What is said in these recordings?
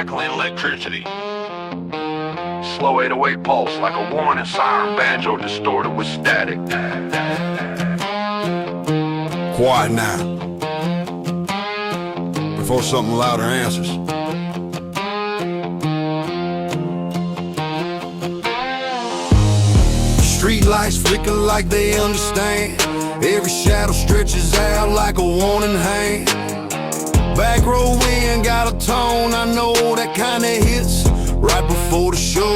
crackling electricity. Slow 808 pulse like a warning siren, banjo distorted with static. Quiet now, before something louder answers. Street lights flicker like they understand. Every shadow stretches out like a warning hand. Backroad wind got a tone, I know that kinda hits right before the show.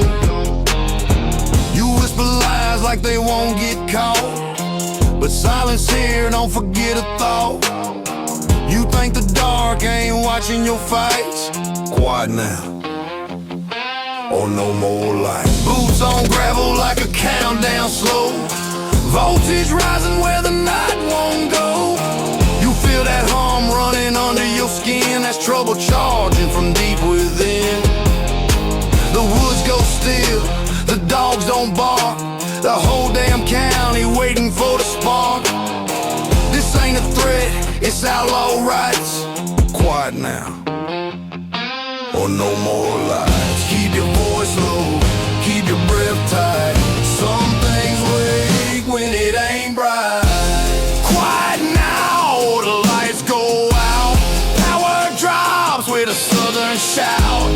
You whisper lies like they won't get caught, but silence here, don't forget a thought. You think the dark ain't watching your fights? Quiet now, or no more light. Boots on gravel like a countdown slow. Voltage rising where the night won't go. You feel that hum running under your skin. That's trouble charging from deep within. The woods go still, the dogs don't bark. The whole damn county waiting for the spark. This ain't a threat, it's outlaw rights. Quiet now, or no more lies. Keep your voice low, keep your breath tight. Some things wake when it ain't bright. Quiet now, or the lights go out. Power drops with a southern shout.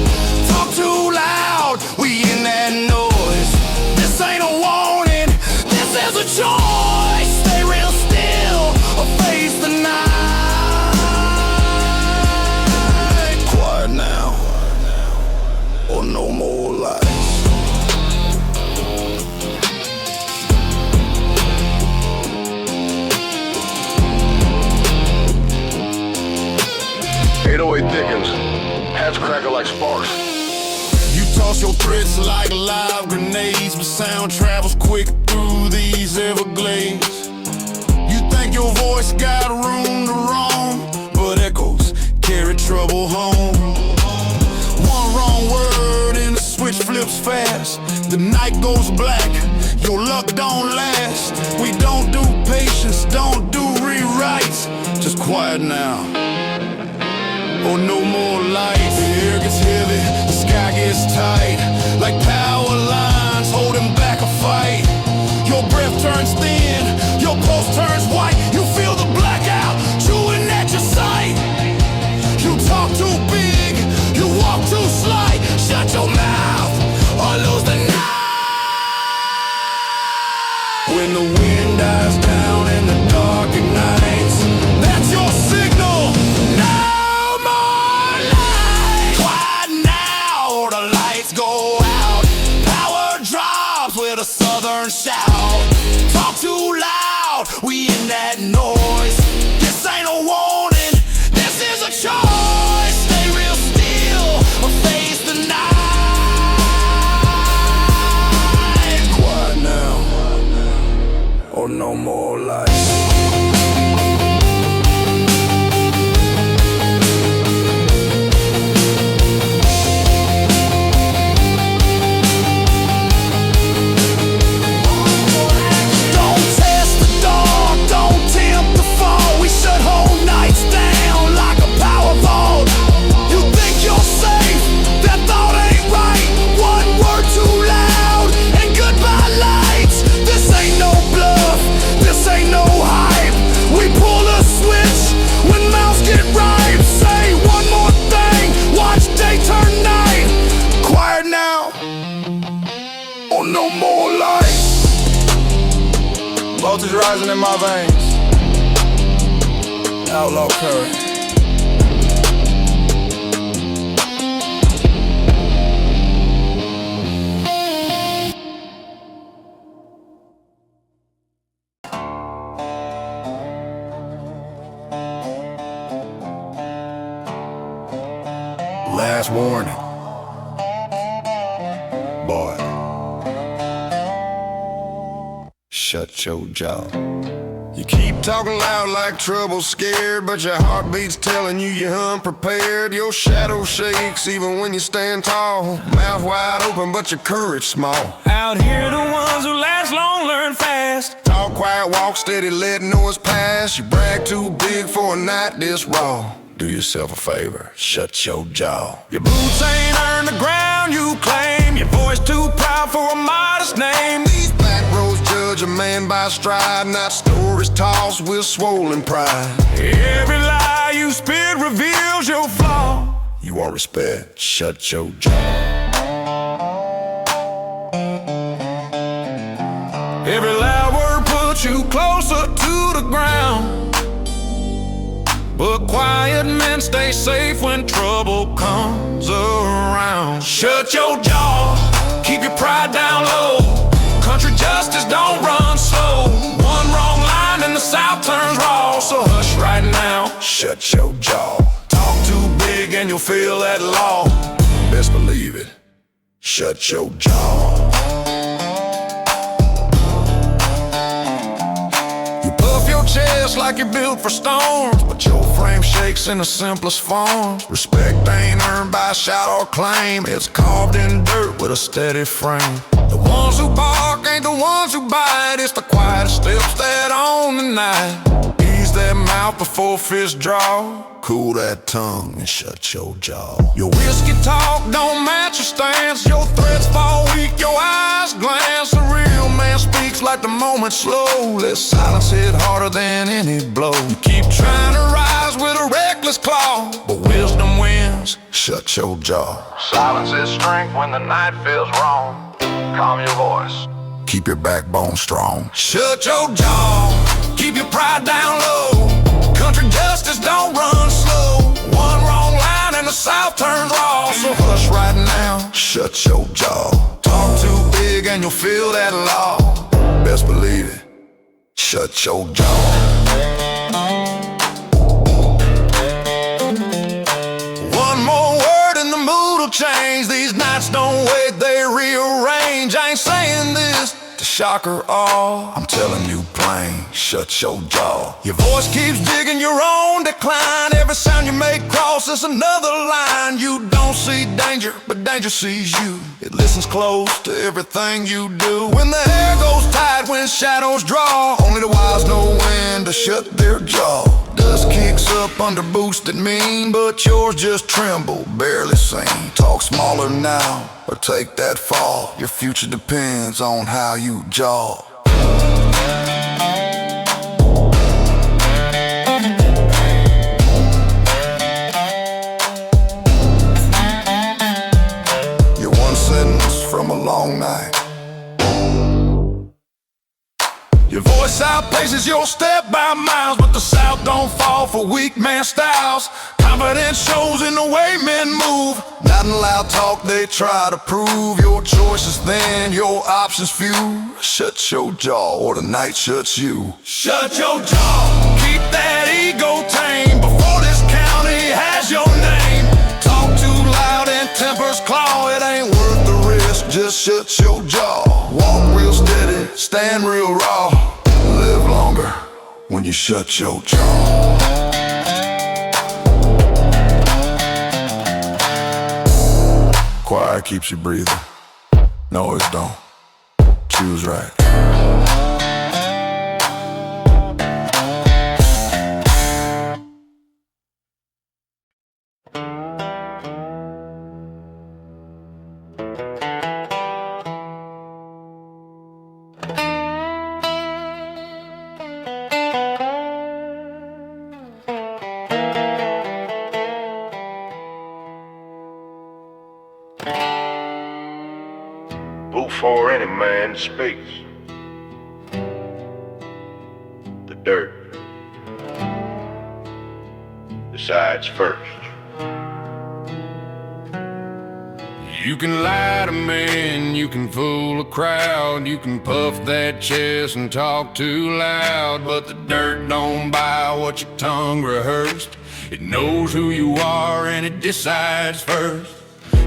Talk too loud, we in that noise. This ain't a warning, this is a choice. Stay real still or face the night. Quiet now, or no more lights. Thickens, heads crackle like sparks. You toss your threats like live grenades, but sound travels quick through these Everglades. You think your voice got room to roam, but echoes carry trouble home. One wrong word and the switch flips fast. The night goes black, your luck don't last. We don't do patience, don't do rewrites. Just quiet now, or no more lights. The air gets heavy, the sky gets tight, like power lines holding back a fight. Your breath turns thin, your pulse turns white. You feel the blackout chewing at your sight. You talk too big, you walk too slight. Shut your mouth or lose the night. When the wind dies down and the dark ignites, that's your signal. Go out, power drops with a southern shout. Talk too loud, we in that noise. This ain't a warning, this is a choice. Stay real still or face the night. Quiet now, or no more lights. No more lights. Voltage rising in my veins. Outlaw current. Last warning, boy. Shut your jaw. You keep talking loud like trouble scared, but your heartbeat's telling you you're unprepared. Your shadow shakes even when you stand tall. Mouth wide open, but your courage small. Out here the ones who last long learn fast. Talk quiet, walk steady, let noise pass. You brag too big for a night this raw. do yourself a favor, shut your jaw. Your boots ain't earned the ground you claim. Your voice too proud for a modest name. These back roads judge a man by stride, not stories tossed with swollen pride. Every lie you spit reveals your flaw. You want respect, shut your jaw. Every loud word puts you closer to the ground, but quiet men stay safe when trouble comes around. Shut your jaw, keep your pride down low. Country justice don't run slow. One wrong line and the South turns raw. So hush right now, Shut your jaw. talk too big and you'll feel that law. Best believe it, shut your jaw. Chest like you're built for storms, but your frame shakes in the simplest forms. Respect ain't earned by shout or claim, It's carved in dirt with a steady frame. The ones who bark ain't the ones who bite. It's the quiet steps that own the night. Ease that mouth before fists draw. cool that tongue and shut your jaw. Your whiskey talk don't match your stance. Your threats fall weak, your eyes glance. The real man speaks like the moment slowly. Silence hit harder than any blow. You keep trying to rise with a reckless claw, but wisdom wins. Shut your jaw. Silence is strength when the night feels wrong. Calm your voice. Keep your backbone strong. Shut your jaw, keep your pride down low. Country justice don't run slow. One wrong line and the South turns raw. So hush right now, Shut your jaw. talk too big and you'll feel that law. Best believe it. Shut your jaw. One more word and the mood will change. These nights don't wait, they rearrange. I ain't saying this to shock or awe. I'm telling you plain, shut your jaw. Your voice keeps digging your own decline. Every sound you make crosses another line. You don't see danger, but danger sees you. It listens close to everything you do. When the air goes tight, when shadows draw, Only the wise know when to shut their jaw. dust kicks up under boots that mean, but yours just tremble, Barely seen. Talk smaller now or take that fall. Your future depends on how you jaw. You're one sentence from a long night. Your voice outpaces your step by miles, but the South don't fall for weak man styles. Confidence shows in the way men move. Not in loud talk, they try to prove. Your choice is thin, your options few. Shut your jaw or the night shuts you. Shut your jaw, keep that ego tame before this county has your name. Talk too loud and tempers claw, it ain't worth the risk. Just shut your jaw. Walk real steady, stand real raw. Live longer when you shut your jaw. Quiet keeps you breathing. Noise don't. Choose right. Before any man speaks, the dirt decides first. You can lie to men, you can fool a crowd, you can puff that chest and talk too loud, but the dirt don't buy what your tongue rehearsed. It knows who you are and it decides first.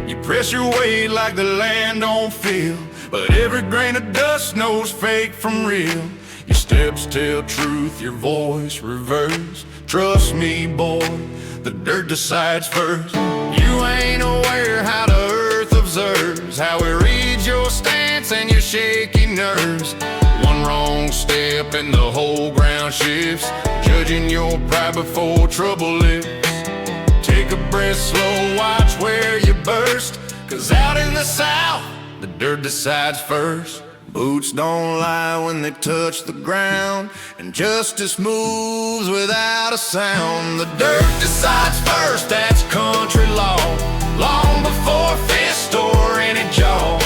You press your weight like the land don't feel, but every grain of dust knows fake from real. Your steps tell truth, your voice reverse. Trust me, boy, the dirt decides first. You ain't aware how the earth observes, how it reads your stance and your shaky nerves. One wrong step and the whole ground shifts, judging your pride before trouble lifts. take a breath slow, watch where you burst. Cause out in the South, the dirt decides first. Boots don't lie when they touch the ground, and justice moves without a sound. The dirt decides first, that's country law. Long before fist or any jaw.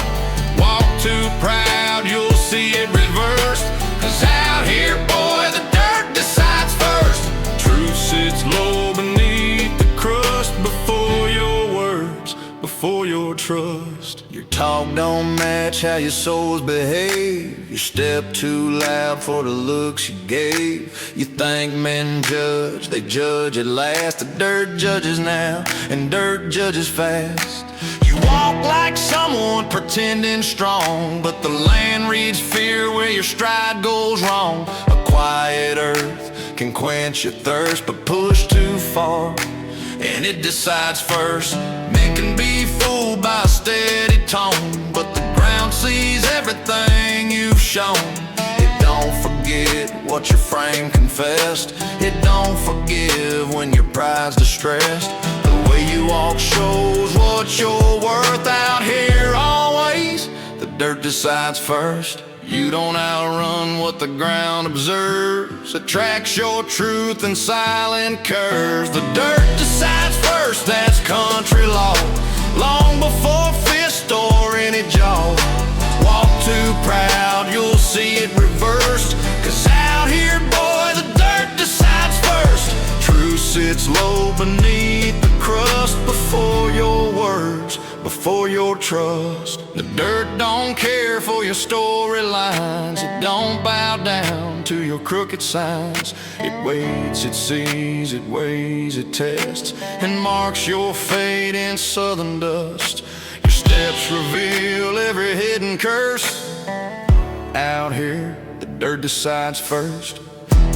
Walk too proud, you'll see it reversed. Cause out here, boy, the dirt decides first. Truth sits low beneath the crust. Before your words, before your trust. Your talk don't match how your souls behave. You step too loud for the looks you gave. You think men judge, they judge at last. The dirt judges now, and dirt judges fast. You walk like someone pretending strong, but the land reads fear where your stride goes wrong. A quiet earth can quench your thirst, but push too far, and it decides first. Men can be fooled by a steady tone, but the ground sees everything you've shown. It don't forget what your frame confessed. It don't forgive when your pride's distressed. The way you walk shows what you're worth out here always. The dirt decides first. You don't outrun what the ground observes. It tracks your truth in silent curves. The dirt decides first, that's country law. Long before fist or any jaw. Walk too proud, you'll see it reversed. Cause out here, boy, the dirt decides first. Truth sits low beneath the crust. Before your words, before your trust. The dirt don't care for your storylines. It don't bow down to your crooked signs. It waits, it sees, it weighs, it tests, and marks your fate in southern dust. Your steps reveal every hidden curse. Out here, the dirt decides first.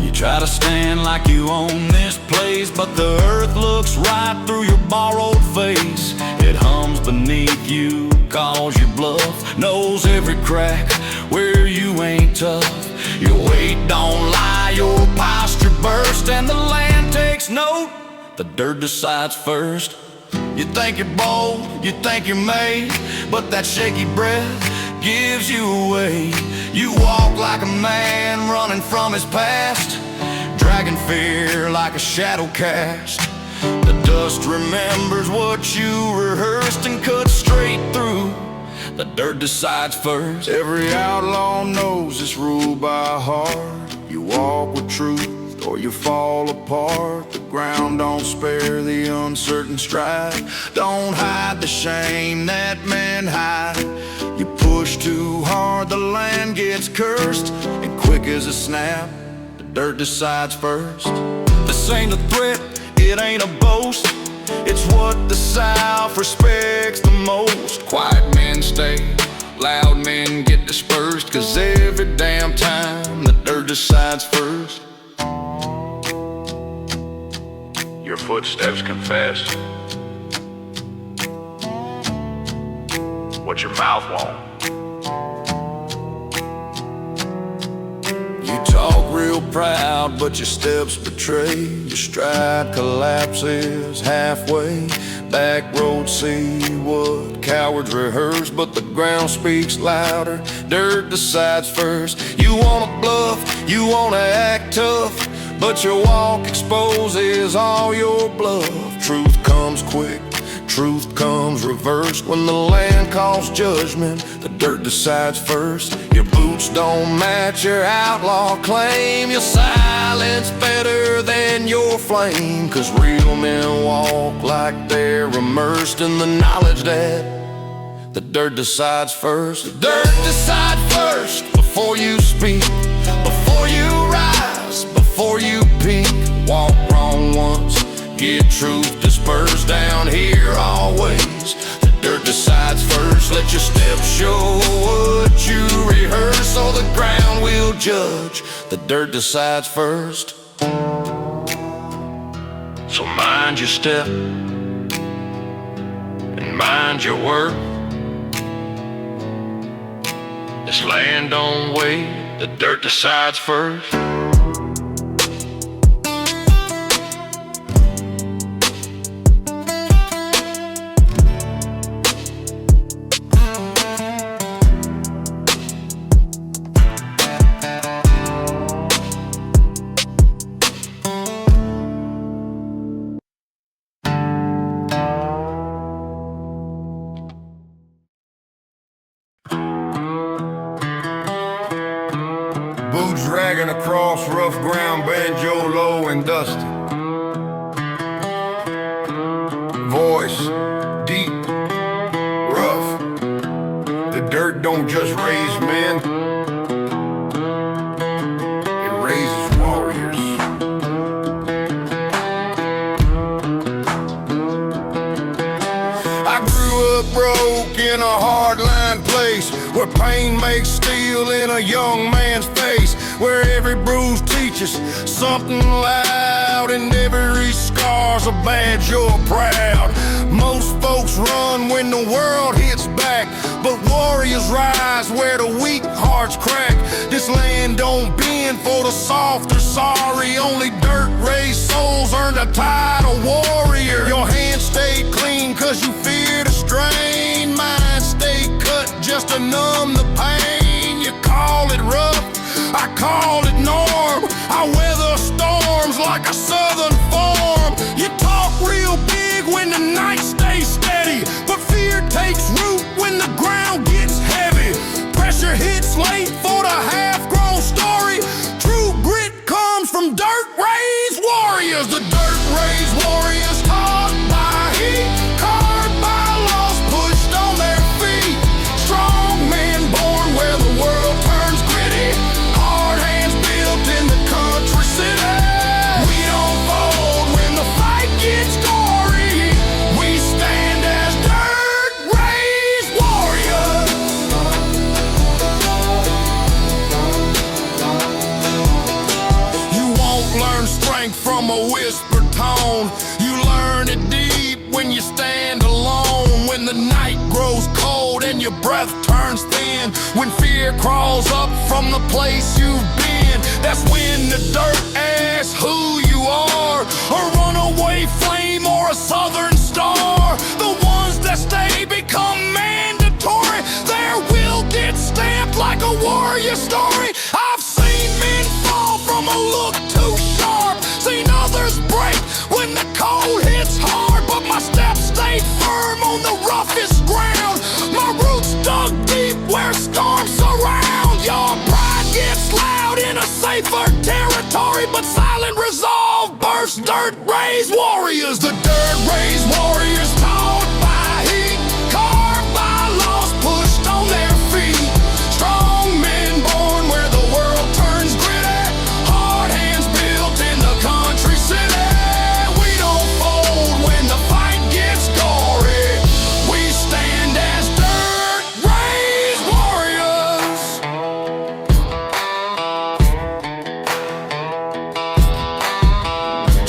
You try to stand like you own this place, but the earth looks right through your borrowed face. It hums beneath you, calls you bluff, knows every crack where you ain't tough. Your weight don't lie, your posture burst, and the land takes note. The dirt decides first. You think you're bold, you think you're made, but that shaky breath gives you away. You walk like a man running from his past, dragging fear like a shadow cast. The dust remembers what you rehearsed and cuts straight through. The dirt decides first. Every outlaw knows it's ruled by heart. You walk with truth or you fall apart. The ground don't spare the uncertain stride. Don't hide the shame that men hide. You push too hard, the land gets cursed, and quick as a snap, the dirt decides first. This ain't a threat, it ain't a boast. It's what the South respects the most. Quiet men stay, loud men get dispersed. Cause every damn time the dirt decides first. Your footsteps confess what your mouth won't. You talk real proud, but your steps betray. Your stride collapses halfway. Backroad see what cowards rehearse, but the ground speaks louder. Dirt decides first. You wanna bluff, you wanna act tough, but your walk exposes all your bluff. Truth comes quick, truth comes reversed. When the land calls judgment, the dirt decides first. Your boots don't match your outlaw claim. Your silence better than your flame. Cause real men walk like they're immersed in the knowledge that the dirt decides first. The dirt decides first. Before you speak, before you rise, before you peak. Walk wrong once, get truth dispersed. Down here always, the dirt decides first. Let your steps show what you rehearse, so the ground will judge. The dirt decides first. So mind your step and mind your work. This land don't wait, the dirt decides first. soft, rough ground, banjo low and dusty. Voice deep, rough. The dirt don't just raise men, it raises warriors. I grew up broke in a hardline place, where pain makes steel in a young man's face, where every bruise teaches something loud, and every scar's a badge you're proud. Most folks run when the world hits back, but warriors rise where the weak hearts crack. This land don't bend for the soft or sorry, only dirt-raised souls earned a title warrior. Your hands stay clean cause you fear the strain, mine stay cut just to numb the pain. You call it rough, I call it norm. I weather storms like a southern farm. You talk real big when the night stays steady, but fear takes root when the ground gets heavy. Pressure hits late for the half-grown story. True grit comes from dirt-raised warriors. The dirt-raised warriors taught by heat, carved by loss, pushed on their feet. Strong men born where the world turns gritty, hard hands built in the country city. We don't fold when the fight gets gory, we stand as dirt-raised warriors. You won't learn strength from a whispered tone, you learn it deep when you stand alone. When the night grows cold and your breath turns thin, when fear crawls up from the place you've been, that's when the dirt asks who you are, a runaway flame or a southern star. The ones that stay become mandatory, their will gets stamped like a warrior story. I've seen men fall from a look too sharp, seen others break when the cold hits hard, but my steps stayed firm on the roughest ground. My roots dug deep where storms surround. Your pride gets loud in a safer territory, but silent resolve bursts dirt-raised warriors. The dirt-raised warriors taught by heat, carved by loss, pushed on their feet. Strong men born where the world turns gritty, hard hands built in the country city. We don't fold when the fight gets gory, we stand as dirt-raised warriors.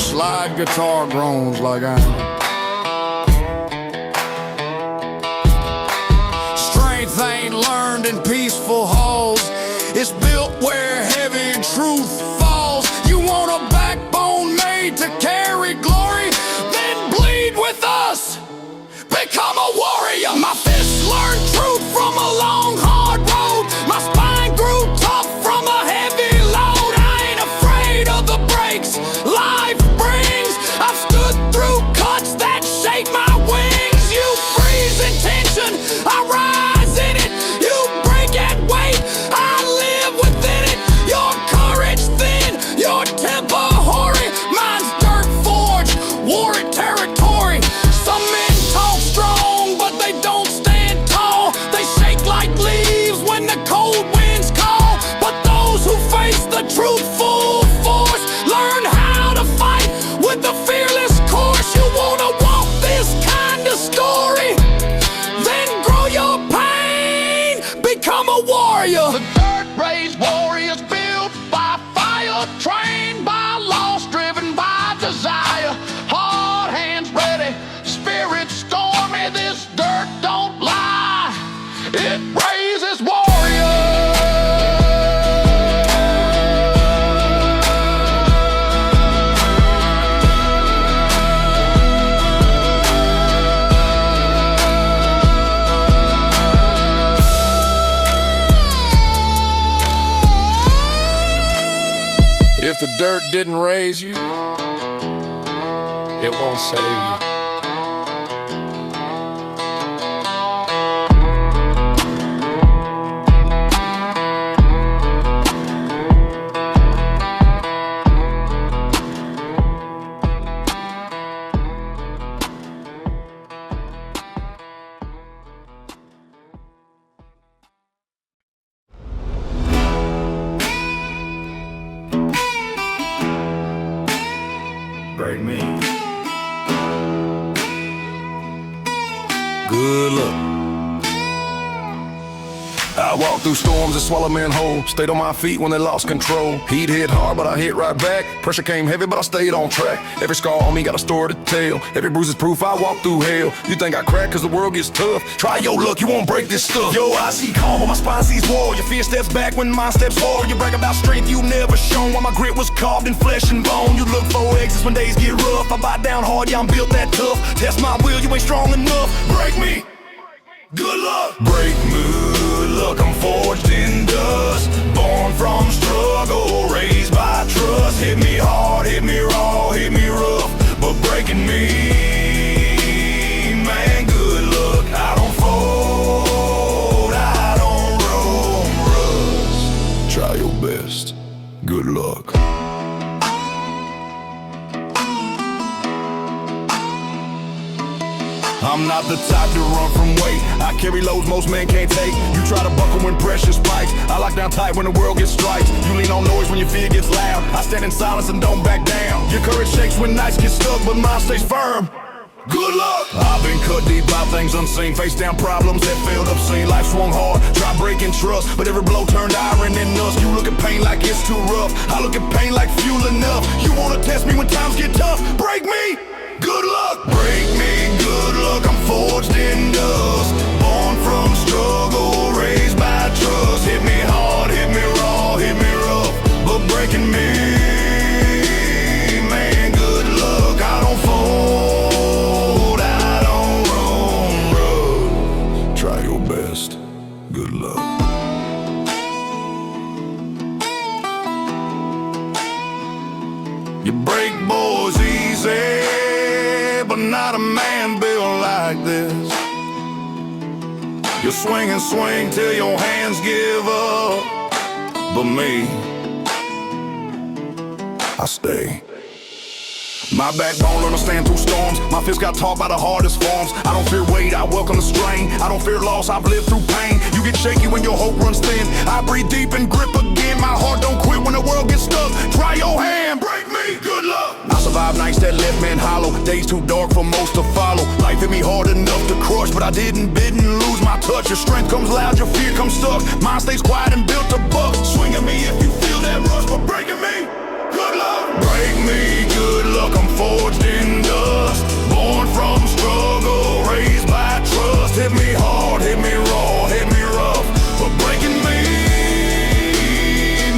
Slide guitar groans like iron. Strength ain't learned in peaceful halls, it's built where heavy truth falls. You want a backbone made to carry glory? Then bleed with us, become a warrior. My fists learned truth from a long hard road, my spine grew tough from a heavy load. I ain't afraid of the breaks life brings, I've stood through cuts that shake my wings. You freeze in tension, I rise in it. You break at weight, I live within it. Your courage thin, your temper hoary, mine's dirt forged, warrior territory. Some men talk strong, but they don't stand tall. They shake like leaves when the cold winds call. But those who face the truth full force learn how to fight with the fearless course. You wanna walk this kind of story? Then grow your pain, become a warrior. The dirt-raised warriors built by fire, trained by loss, driven by desire. Hard hands ready, spirit stormy, this dirt don't lie, it raises warriors. If the dirt didn't raise you, it won't save you. break me. Good luck. I walked through storms and swallowed men whole. Stayed on my feet when they lost control. Heat hit hard, but I hit right back. Pressure came heavy, but I stayed on track. Every scar on me got a story to tell. Every bruise is proof I walked through hell. You think I crack cause the world gets tough? Try your luck, you won't break this stuff. Yo, I see calm, but my spine sees war. Your fear steps back when mine steps forward. You brag about strength you never shown, while my grit was carved in flesh and bone. You look for exits when days get rough. I bite down hard, yeah, I'm built that tough. Test my will, you ain't strong enough. Break me. Good luck. Break me. Look, I'm forged in dust. Born from struggle, raised by trust. Hit me hard, hit me raw, hit me rough, but breaking me, man, good luck. I don't fold, I don't rust. Try your best. Good luck. I'm not the type to run from weight. I carry loads most men can't take. You try to buckle when pressure spikes. I lock down tight when the world gets strikes. You lean on noise when your fear gets loud. I stand in silence and don't back down. Your courage shakes when nights get stuck, but mine stays firm. Good luck. I've been cut deep by things unseen. Face down problems that failed obscene. Life swung hard, try breaking trust, but every blow turned iron in us. You look at pain like it's too rough. I look at pain like fuel enough. You wanna test me when times get tough? Break me. Good luck. Break me. Good luck. I'm forged in dust. Born from struggle, raised by trust. Hit me hard, hit me raw, hit me rough, but breaking me, man, good luck. I don't fold, I don't run. Try your best. Good luck. You break boys easy, but not a man built like this. You swing and swing till your hands give up, but me, I stay. My backbone learned to stand through storms. My fists got taught by the hardest forms. I don't fear weight, I welcome the strain. I don't fear loss, I've lived through pain. You get shaky when your hope runs thin. I breathe deep and grip again. My heart don't quit when the world gets stuck. Try your hand, break me, good luck. I survived nights that left men hollow. Days too dark for most to follow. Life hit me hard enough to crush, but I didn't lose my touch. Your strength comes loud, your fear comes stuck. Mine stays quiet and built to buck. Swing at me if you feel that rush, but breaking me, good luck. Break me, good luck. I'm forged in dust. Born from struggle, raised by trust. Hit me hard, hit me raw, hit me rough, but breaking me,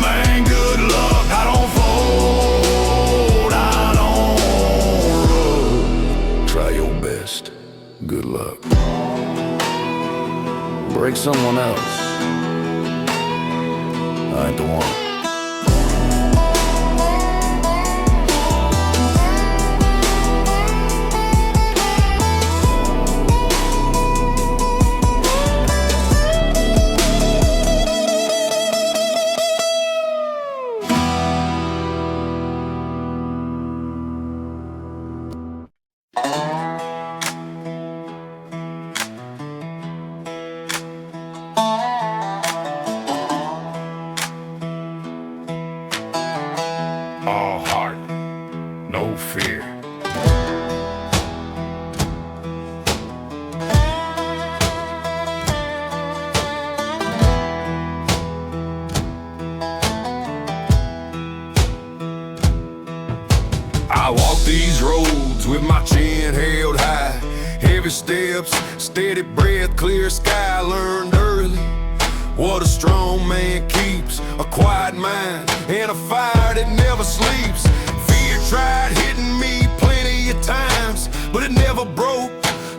man, good luck. I don't fold, I don't run. Try your best. Good luck. Break someone else. I ain't the one. All heart, no fear. I walk these roads with my chin held high. Heavy steps, steady breath, clear sky. Learned early what a strong man keeps. A quiet mind and a fire that never sleeps. Fear tried hitting me plenty of times, but it never broke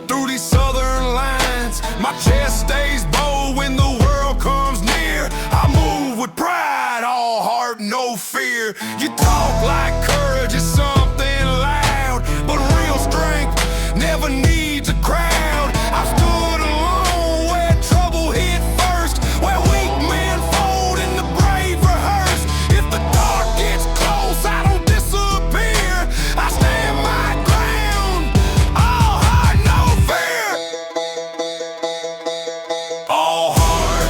through these southern lines. My chest stays bold when the world comes near. I move with pride, all heart, no fear. You talk like courage is something loud, but real strength never needs a crowd. I've stood alone where trouble hit first, where weak men fold and the brave rehearse. If the dark gets close, I don't disappear. I stand my ground, all heart, no fear. All heart,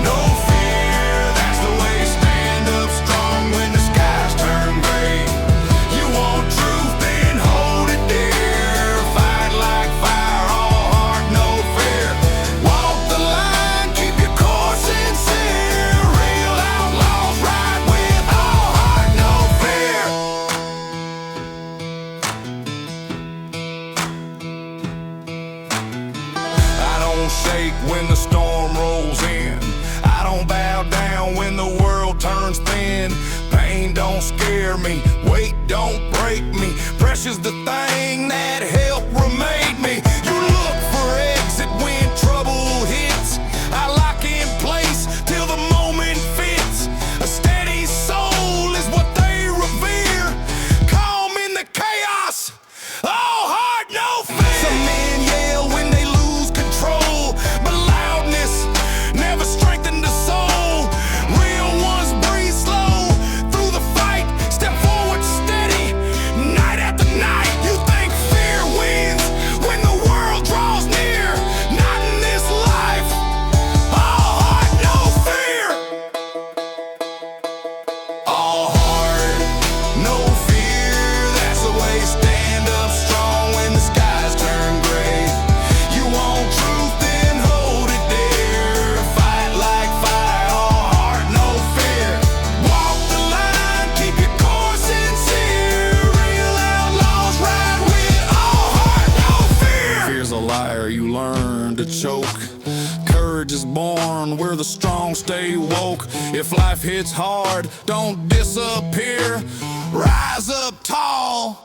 no fear. That's the way stand up strong when the skies turn gray. You want truth, then don't scare me, weight don't break me. Pressure's the thing that helped remade me. You look for exit when trouble hits. I lock in place till the moment fits. A steady soul is what they revere. Calm in the chaos, all heart, no fear. Some men yell when they lose control, but loudness never strengthened the soul. Real ones breathe slow through the fight, step forward steady, night after night. You think fear wins when the world draws near? Not in this life. All heart, no fear. All heart, no fear. That's the way. Stand up strong when the skies turn gray. You want truth, then hold it there. Fight like fire. All heart, no fear. Walk the line, keep your course sincere. Real outlaws ride with all heart, no fear. Fear's a liar, you learn to choke. Courage is born where the strong stay woke. If life hits hard, don't disappear. Rise up tall.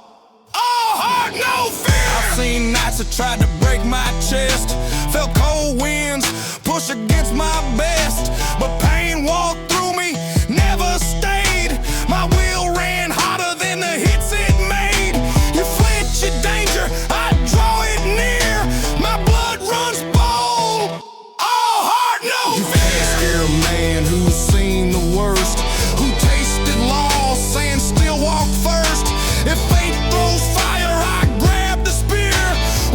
All heart, no fear. I've seen nights that tried to break my chest. Felt cold winds push against my best. But pain walked through me, never stayed. My will ran hotter than the hits it made. You flinch at danger, I draw it near. My blood runs bold. All heart, no fear. Scare a man who's seen the worst, who tasted loss and still walk first. If fate throws fire, I grab the spear.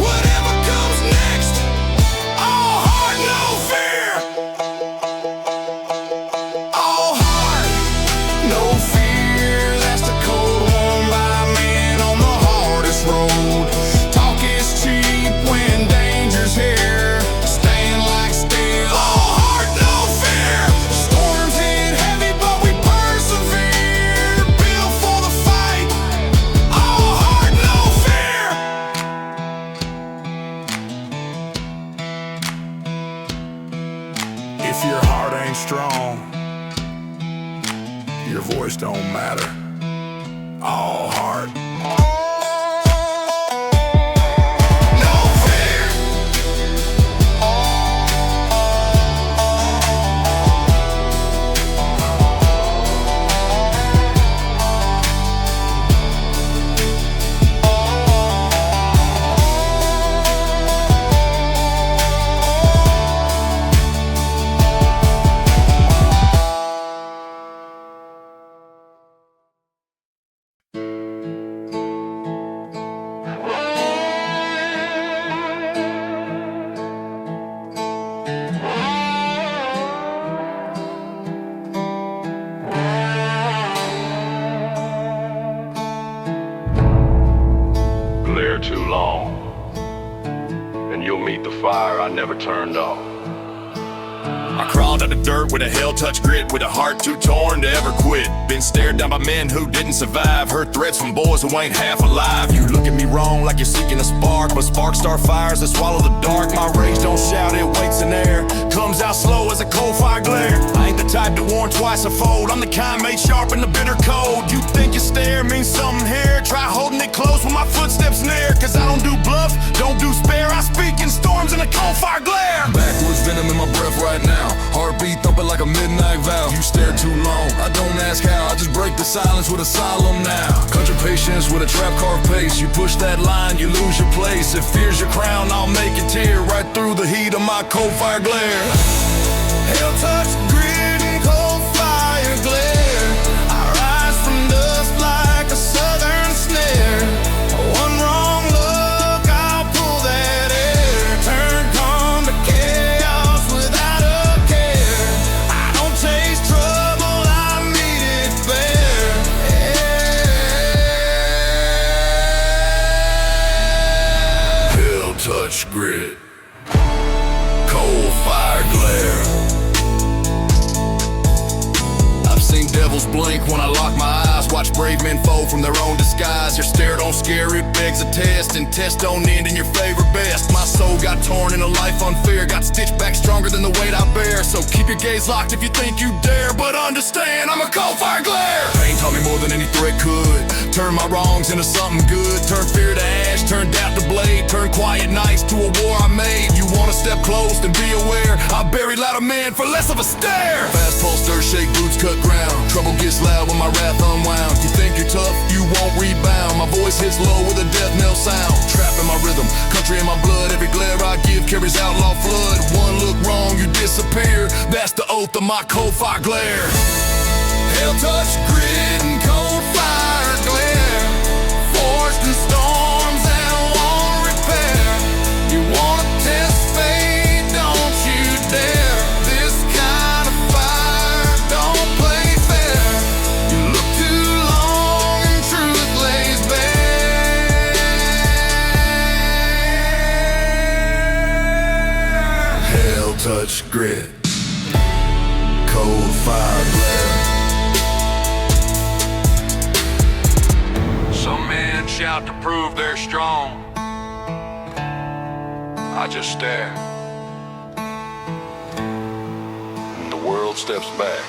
Whatever comes next, all heart, no fear. All heart, no fear. That's the code worn by men on the hardest road. Talk is cheap when danger's here. Stand like steel. All heart, no fear. Storms hit heavy, but we persevere. Built for the fight. All heart, no fear. If your heart ain't strong, your voice don't matter. All heart, no fear. Glare too long, and you'll meet the fire I never turned off. I crawled out of dirt with a hell-touch grit, with a heart too torn to ever quit. Been stared down by men who didn't survive, heard threats from boys who ain't half alive. You look at me wrong like you're seeking a spark, but sparks start fires that swallow the dark. My rage don't shout, it waits in air, comes out slow as a coal fire glare. I ain't the type to warn twice or fold, I'm the kind made sharp in the bitter cold. You think your stare means something here? Try holding it close when my footsteps near, cause I don't do bluff, don't do spare. I speak in storms in a coal fire glare. Backwoods venom in my breath right now. Heartbeat thumping like a midnight valve. You stare too long, I don't ask how. I just break the silence with a solemn now. Country patience with a trap car pace. You push that line, you lose your place. If fear's your crown, I'll make it tear right through the heat of my coal fire glare. Hell touch grit and coal fire glare. I rise from dust like a southern snare. One wrong look, I'll pull that air. Turn calm to chaos without a care. I don't chase trouble, I meet it fair. Hell touch grit, coal fire glare. tenfold from their own disguise. Your stare don't scare, it begs a test, and test don't end in your favor best. My soul got torn in a life unfair, got stitched back stronger than the weight I bear. So keep your gaze locked if you think you dare, but understand I'm a cold fire glare. Pain taught me more than any threat could. Turn my wrongs into something good. Turn fear to ash, turn doubt to blade. Turn quiet nights to a war I made. You wanna step close, then be aware I buried loud a man for less of a stare. Fast pulse, dirt shake, boots cut ground. Trouble gets loud when my wrath unwound. You think you're tough, you won't rebound. My voice hits low with a death knell sound. Trap in my rhythm, country in my blood. Every glare I give carries outlaw flood. One look wrong, you disappear. That's the oath of my cold fire glare. Hell touch grit and cold fire glare. Forged in storms and won't repair. You wanna test fate, don't you dare. This kind of fire don't play fair. You look too long and truth lays bare. Hell touch grit, cold fire glare. Some men shout to prove they're strong. I just stare. The world steps back.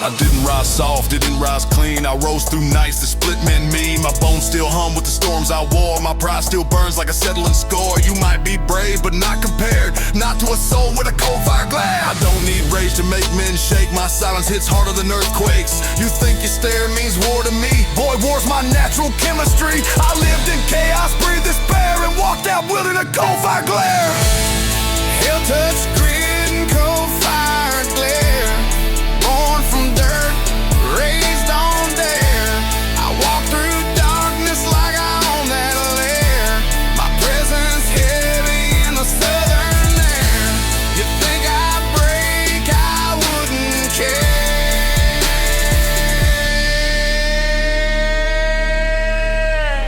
I didn't rise soft, didn't rise clean. I rose through nights that split men me. My bones still hum with the storms I wore. My pride still burns like a settling score. You might be brave, but not compared. Not to a soul with a cold fire glare. I don't need rage to make men shake. My silence hits harder than earthquakes. You think your stare means war to me? Boy, war's my natural chemistry. I lived in chaos, breathed despair, and walked out wielding a cold fire glare. Hell touch grit and cold fire glare. Born from dirt, raised on dare. I walk through darkness like I own that lair. My presence heavy in the southern air. You think I'd break, I wouldn't care.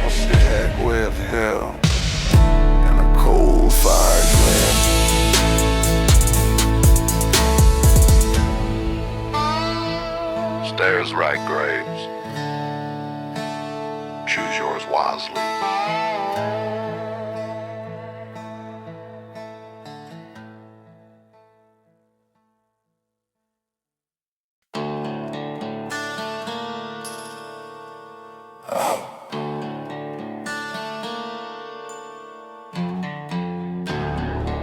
Stack with hell and a cold fire glare. Stairs right graves. Choose yours wisely.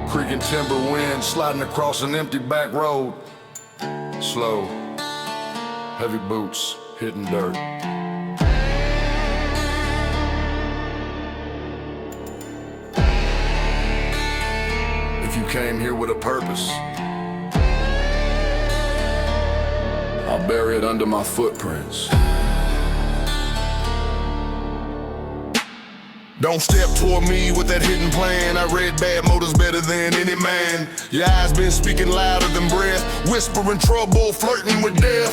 Creaking timber wind sliding across an empty back road. Slow, heavy boots hitting dirt. If you came here with a purpose, I'll bury it under my footprints. Don't step toward me with that hidden plan. I read bad motives better than any man. Your eyes been speaking louder than breath, whispering trouble, flirting with death.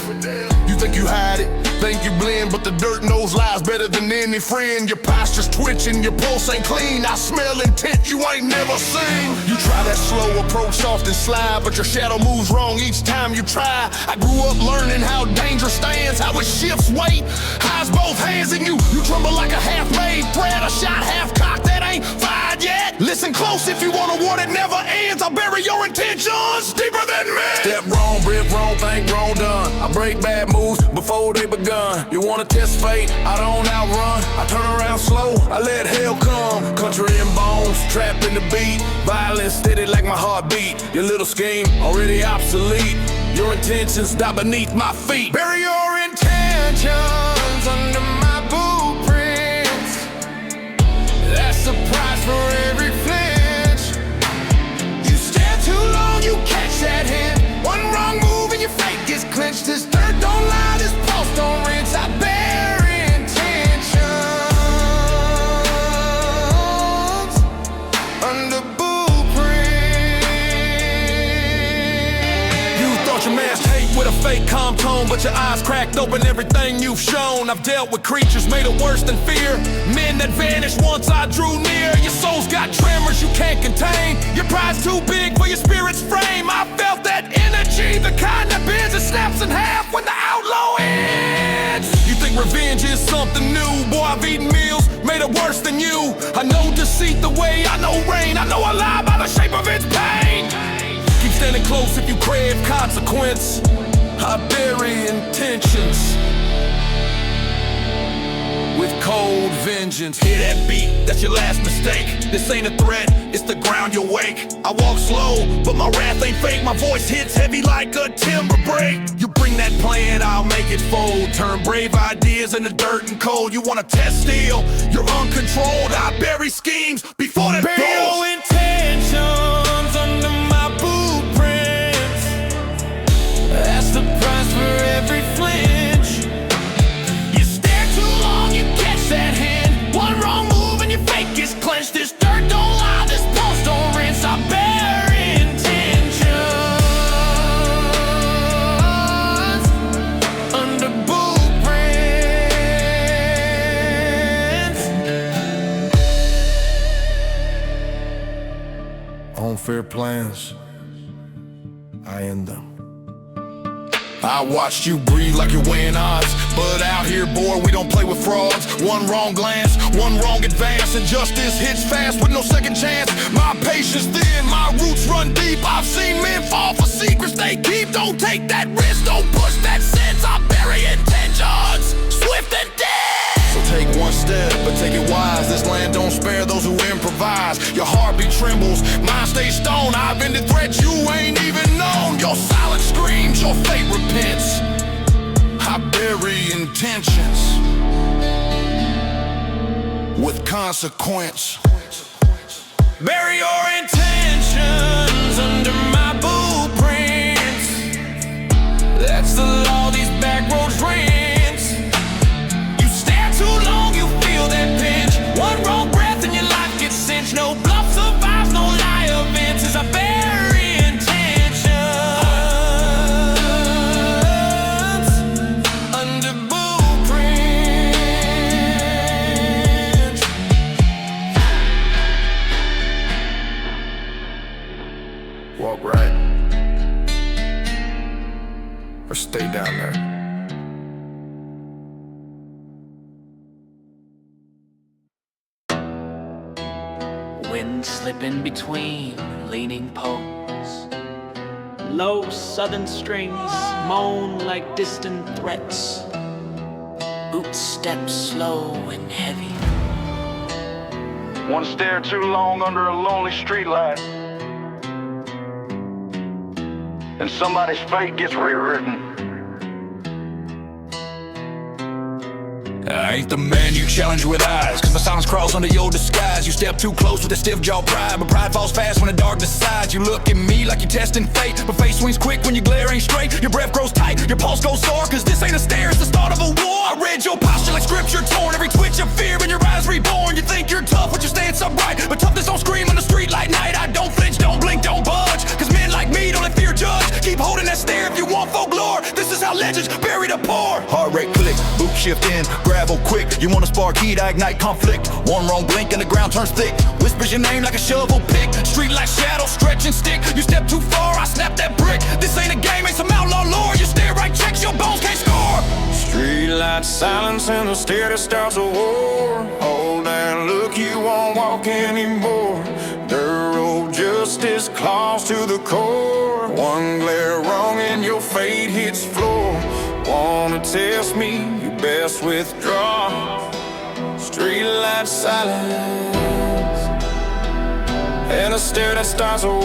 You think you hide it, think you blend, but the dirt knows lies better than any friend. Your posture's twitching, your pulse ain't clean. I smell intent you ain't never seen. You try that slow approach, soft and slide, but your shadow moves wrong each time you try. I grew up learning how danger stands, how it shifts weight, highs both hands, and you tremble like a half-made threat. A shot half-cocked that ain't fired yet. Listen close if you want a war that never ends. I'll bury your intentions deeper than me. Step wrong, brick wrong, think wrong done. I break bad moves before they begun. You wanna test fate, I don't outrun. I turn around slow, I let hell come. Country in bones, trapped in the beat. Violence steady like my heartbeat. Your little scheme already obsolete. Your intentions die beneath my feet. Bury your intentions under my blueprints. That's the price for every flinch. You stare too long, you catch that hint. One wrong move and your fate gets clenched. This dirt don't lie, this pulse don't rinse. I bear intentions under blueprint. You thought your mask hate with a fake calm tone, but your eyes cracked open everything you've shown. I've dealt with creatures made of worse than fear, men that vanished once I drew near. Your soul's got tremors you can't contain, your pride's too big for your spirit's frame. I felt that energy, the kind that bends and snaps in half when the outlaw ends. You think revenge is something new? Boy, I've eaten meals made it worse than you. I know deceit the way I know rain, I know a lie by the shape of its pain. Keep standing close if you crave consequence. I bury intentions with cold vengeance. Hear that beat, that's your last mistake. This ain't a threat, it's the ground you wake. I walk slow, but my wrath ain't fake. My voice hits heavy like a timber break. You bring that plan, I'll make it fold. Turn brave ideas into dirt and cold. You wanna test steel, you're uncontrolled. I bury schemes before they bury your intentions under my blueprints. That's the price for every flinch. You stare too long, you catch that hand. One wrong move and your fake is clenched. This dirt don't lie, this pulse don't rinse. I bear intentions under blueprints. Unfair plans, I end them. I watched you breathe like you're weighing odds, but out here, boy, we don't play with frauds. One wrong glance, one wrong advance, and justice hits fast with no second chance. My patience thin, my roots run deep. I've seen men fall for secrets they keep. Don't take that risk, don't push that sense. I bury intentions, swift and dead. So take one step, but take it wise. This land don't spare those who improvise. Your heartbeat trembles, mine stays stone. I've ended threats you ain't even known. Your silence screams, your fate repents. I bury intentions with consequence. Bury your intentions under my blueprints. That's the law, these backroads rants. Too long, you feel that pinch. One wrong breath and your life gets cinched. No bluff survives, no lie advances. I bury intentions under blueprints. Walk right or stay down there. Wind slipping between leaning poles. Low southern strings moan like distant threats. Boot steps slow and heavy. One stare too long under a lonely streetlight, and somebody's fate gets rewritten. I ain't the man you challenge with eyes, cause my silence crawls under your disguise. You step too close with a stiff jaw pride, but pride falls fast when the dark decides. You look at me like you're testing fate, but face swings quick when your glare ain't straight. Your breath grows tight, your pulse goes sore, cause this ain't a stare, it's the start of a war. I read your posture like scripture torn, every twitch of fear in your eyes reborn. You think you're tough, but your stance upright, but toughness don't scream on the street like night. I don't flinch, don't blink, don't budge, cause men like me don't let fear judge. Keep holding that stare if you want folklore. This is how legends bury the poor. Heart rate click, boot shift in, gravel quick. You wanna spark heat, I ignite conflict. One wrong blink and the ground turns thick. Whispers your name like a shovel pick. Street like shadow, stretch and stick. You step too far, I snap that brick. This ain't a game, ain't some outlaw lore. You stare right checks, your bones can't score. Streetlight silence and the stare that starts a war. Hold that look, you won't walk anymore. Dirt road justice claws to the core. One glare wrong and your fate hits floor. Wanna test me, you best withdraw. Streetlight silence and a stare that starts a war.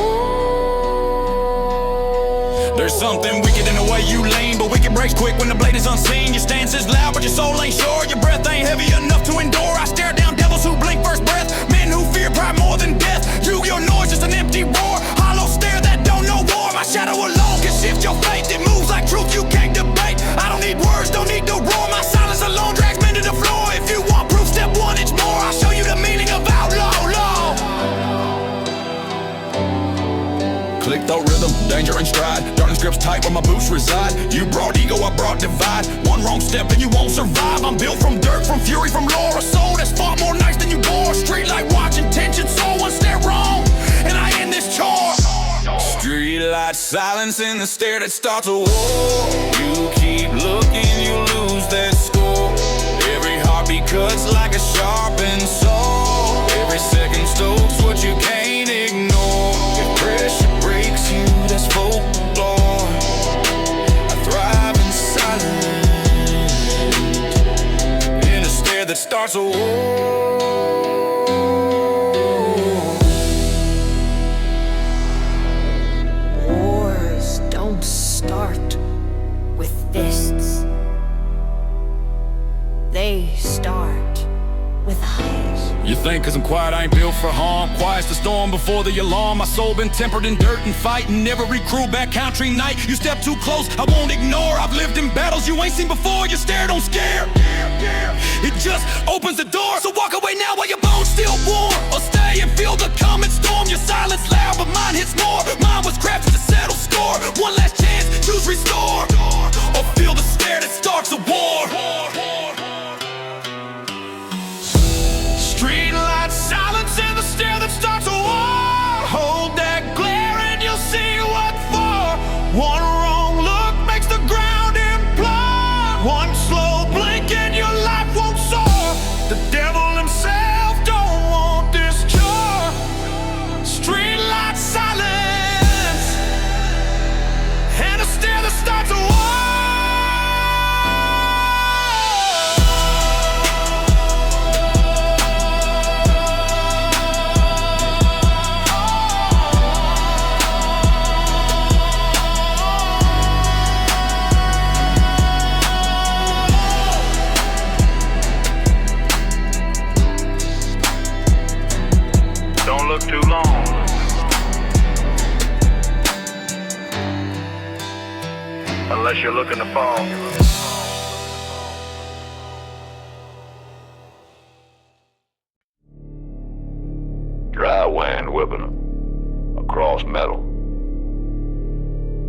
There's something wicked in the way you lean, but wicked breaks quick when the blade is unseen. Your stance is loud, but your soul ain't sure. Your breath ain't heavy enough to endure. I stare down devils who blink first breath, men who fear pride more than death. Your noise is an empty roar, hollow stare that don't know war. My shadow alone can shift your fate. It moves like truth you can't debate. I don't need words, don't need to roar. My silence alone drags men to the floor. If you want proof, step one, it's more. I'll show you the meaning of outlaw law. Click the rhythm, danger and stride. Darkness grips tight where my boots reside. You brought ego, I brought divide. One wrong step and you won't survive. I'm built from dirt, from fury, from lore. A soul that's far more nice than you bore. Street light watching tension, so one step wrong and I end this chore. Street light silence in the stare that starts a war. You keep looking, you lose that score. Every heartbeat cuts like a sharpened saw. Every second stokes what you can't ignore. If pressure breaks you, that's folklore. I thrive in silence, in a stare that starts a war. Wars don't start with fists. They start with eyes. You think cause I'm quiet I ain't built for harm. Quiet's the storm before the alarm. My soul been tempered in dirt and fighting. Every crew backcountry night. You step too close, I won't ignore. I've lived in battles you ain't seen before. Your stare don't scare. It just opens the door. So walk away now while your bones still warm. Or stay and feel the coming storm. Your silence loud but mine hits more. Mine was crafted to settle score. One last chance, choose restore. Or feel the stare that starts a war. Street light silence in the stare that starts a war. Hold that glare and you'll see what for. One wrong look makes the ground implode. One slow blink and your life won't soar. The devil himself don't want this chore. Street light silence and a stare that starts a war. Don't look too long. Unless you're looking to fall. Dry wind whipping across metal.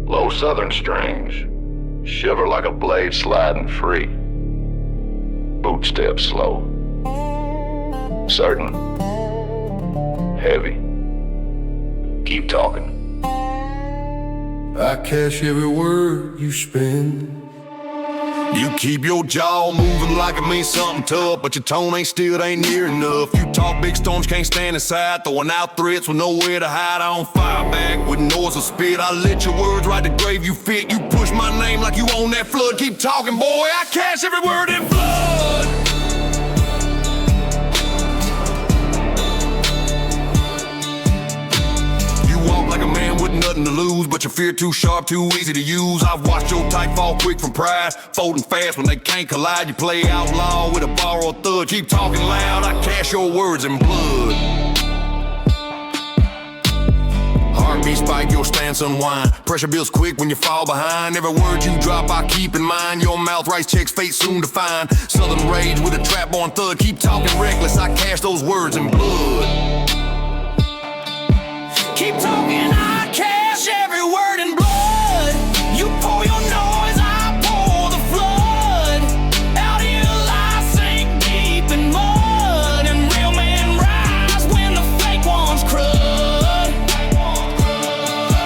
Low southern strings shiver like a blade sliding free. Boot steps slow. Certain. Heavy. Keep talking. I cash every word you spend. You keep your jaw moving like it means something tough, but your tone ain't still, ain't near enough. You talk big storms, can't stand inside, throwing out threats with nowhere to hide. I don't fire back with noise or spit. I let your words right the grave you fit. You push my name like you own that flood. Keep talking, boy, I cash every word in blood. Walk like a man with nothing to lose, but your fear too sharp, too easy to use. I've watched your type fall quick from pride, folding fast when they can't collide. You play outlaw with a borrowed thud. Keep talking loud, I cash your words in blood. Heartbeat spike, your stance unwind. Pressure builds quick when you fall behind. Every word you drop, I keep in mind. Your mouth writes checks, fate soon to find. Southern rage with a trap-born thud. Keep talking reckless, I cash those words in blood. Keep talking, I cash every word in blood. You pour your noise, I pour the flood. Out of your lies, sink deep in mud. And real men rise when the fake ones crud.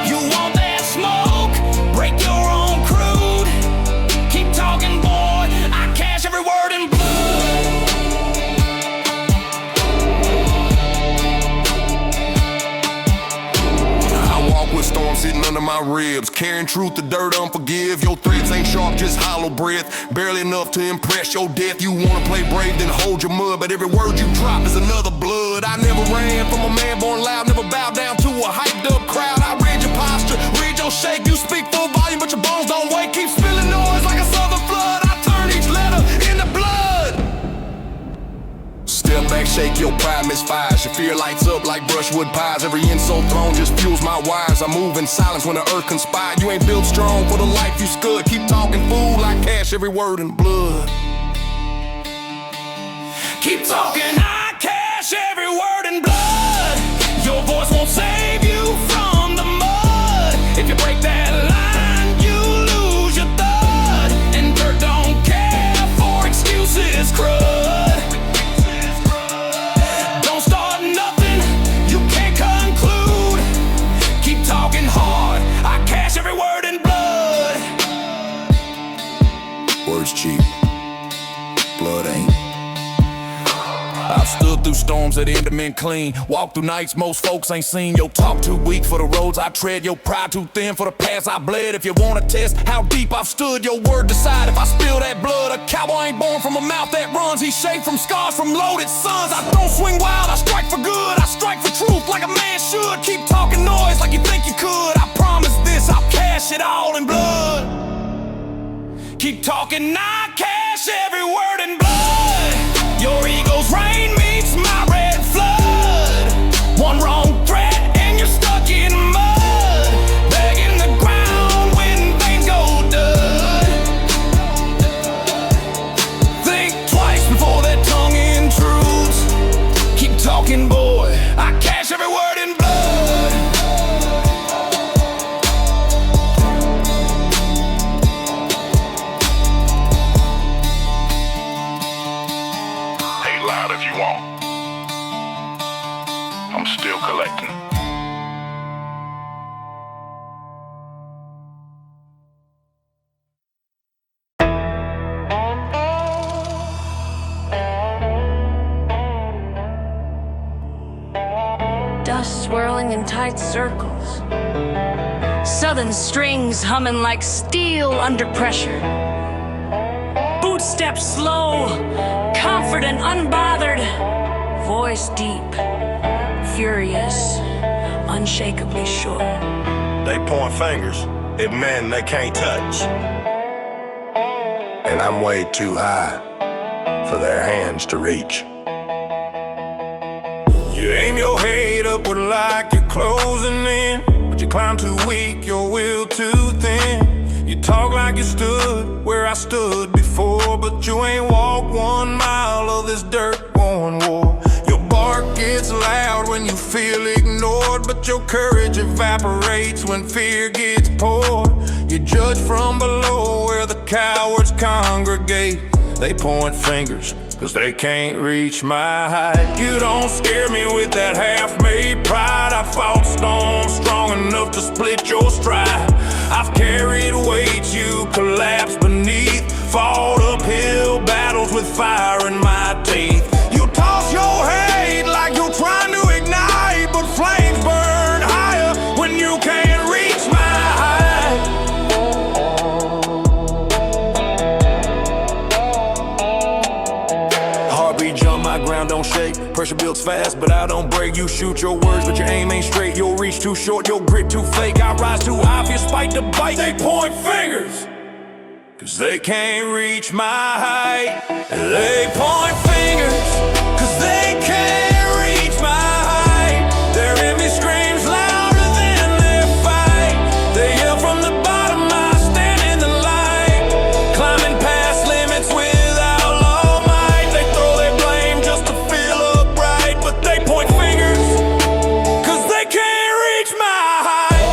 You want that smoke? Break your own crude. Keep talking, boy, I cash every word in blood. With storm sitting under my ribs, carrying truth to dirt, unforgive. Your threats ain't sharp, just hollow breath. Barely enough to impress your death. You wanna play brave, then hold your mud, but every word you drop is another blood. I never ran from a man born loud, never bowed down to a hyped up crowd. I read your posture, read your shake. You speak full volume, but your bones don't wake. Keep spilling noise like a southern flood. I turn each letter into blood. Step back, shake your pride, misfires. Your fear lights up like brushwood pies. Every insult thrown just fuels my wires. I move in silence when the earth conspires. You ain't built strong for the life you scud. Keep talking fool, I cash every word in blood. Keep talking, I cash every word in blood. Your voice won't save you from the mud. If you break that line, I've stood through storms that end them in clean. Walked through nights most folks ain't seen. Yo, talk too weak for the roads I tread. Your pride too thin for the past I bled. If you wanna test how deep I've stood, your word decide if I spill that blood. A cowboy ain't born from a mouth that runs. He's shaped from scars from loaded sons. I don't swing wild, I strike for good. I strike for truth like a man should. Keep talking noise like you think you could. I promise this, I'll cash it all in blood. Keep talking, I cash every word in blood. Your ego's rain meets my red flood. One wrong threat and you're stuck in mud. Begging the ground when veins go dud. Think twice before that tongue intrudes. Keep talking, boy, I cash every word in blood. Hate loud if you want. I'm still collecting. Dust swirling in tight circles. Southern strings humming like steel under pressure. Footsteps slow, confident, unbothered. Voice deep, furious, unshakably sure. They point fingers at men they can't touch. And I'm way too high for their hands to reach. You aim your head upward like you're closing in, but you climb too weak, your will too thin. You talk like you stood where I stood before, but you ain't walked 1 mile of this dirt-worn war. Your bark gets loud when you feel ignored, but your courage evaporates when fear gets poured. You judge from below where the cowards congregate. They point fingers, cause they can't reach my height. You don't scare me with that half-made pride. I fought storms strong enough to split your stride. I've carried weight you collapsed beneath. Fought uphill battles with fire in my teeth. You toss your head like you're trying to ignite, but flames burn higher when you can't reach my height. Heartbeat jump, my ground don't shake. Pressure builds fast, but I don't break. You shoot your words, but your aim ain't straight. Your reach too short, your grit too fake. I rise too high for your spite to bite. They point fingers, cause they can't reach my height. They point fingers, cause they can't reach my height. Their envy screams louder than their fight. They yell from the bottom, I stand in the light. Climbing past limits without all might. They throw their blame just to feel upright, but they point fingers, cause they can't reach my height.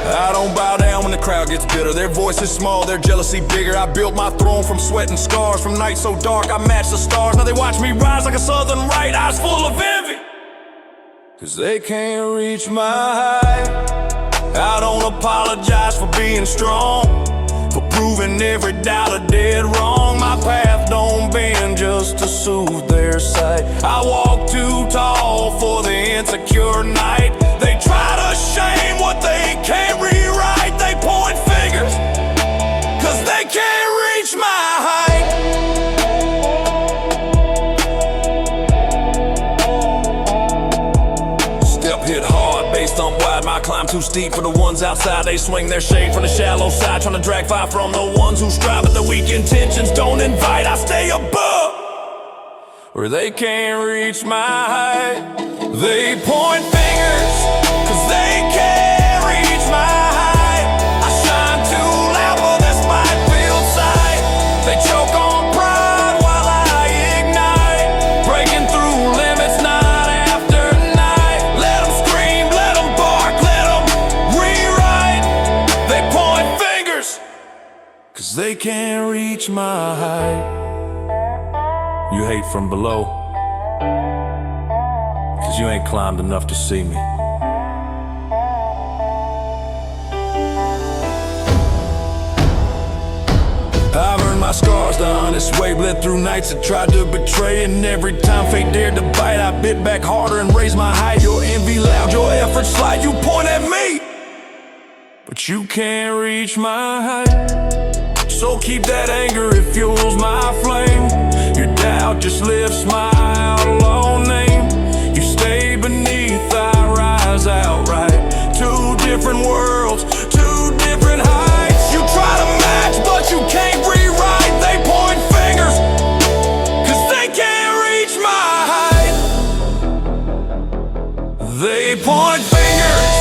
I don't bow down when the crowd gets bitter. Their voice is small, their jealousy bigger. I built my throne from sweat and scars. From nights so dark, I matched the stars. Now they watch me rise like a southern right, eyes full of envy, cause they can't reach my height. I don't apologize for being strong, for proving every doubt a dead wrong. My path don't bend just to soothe their sight. I walk too tall for the insecure night. They try to shame what they can't rewrite. They point fingers, cause they can't reach my height. Step hit hard, base thump wide. My climb too steep for the ones outside. They swing their shade from the shallow side, trying to drag fire from the ones who strive, but the weak intentions don't invite. I stay above where they can't reach my height. They point fingers, cause they can't reach my height. I shine too loud for this might feel sight. They choke on pride while I ignite, breaking through limits night after night. Let them scream, let them bark, let them rewrite. They point fingers, cause they can't reach my height. You hate from below, cause you ain't climbed enough to see me. my scars the honest way. Bled through nights that tried to betray, and every time fate dared to bite, I bit back harder and raised my height. Your envy loud, your efforts slight. You point at me, but you can't reach my height. So keep that anger, it fuels my flame. Your doubt just lifts my outlaw name. You stay beneath, I rise outright. Two different worlds, two different heights. You try to match, but you can't rewrite. They point fingers, cause they can't reach my height. They point fingers,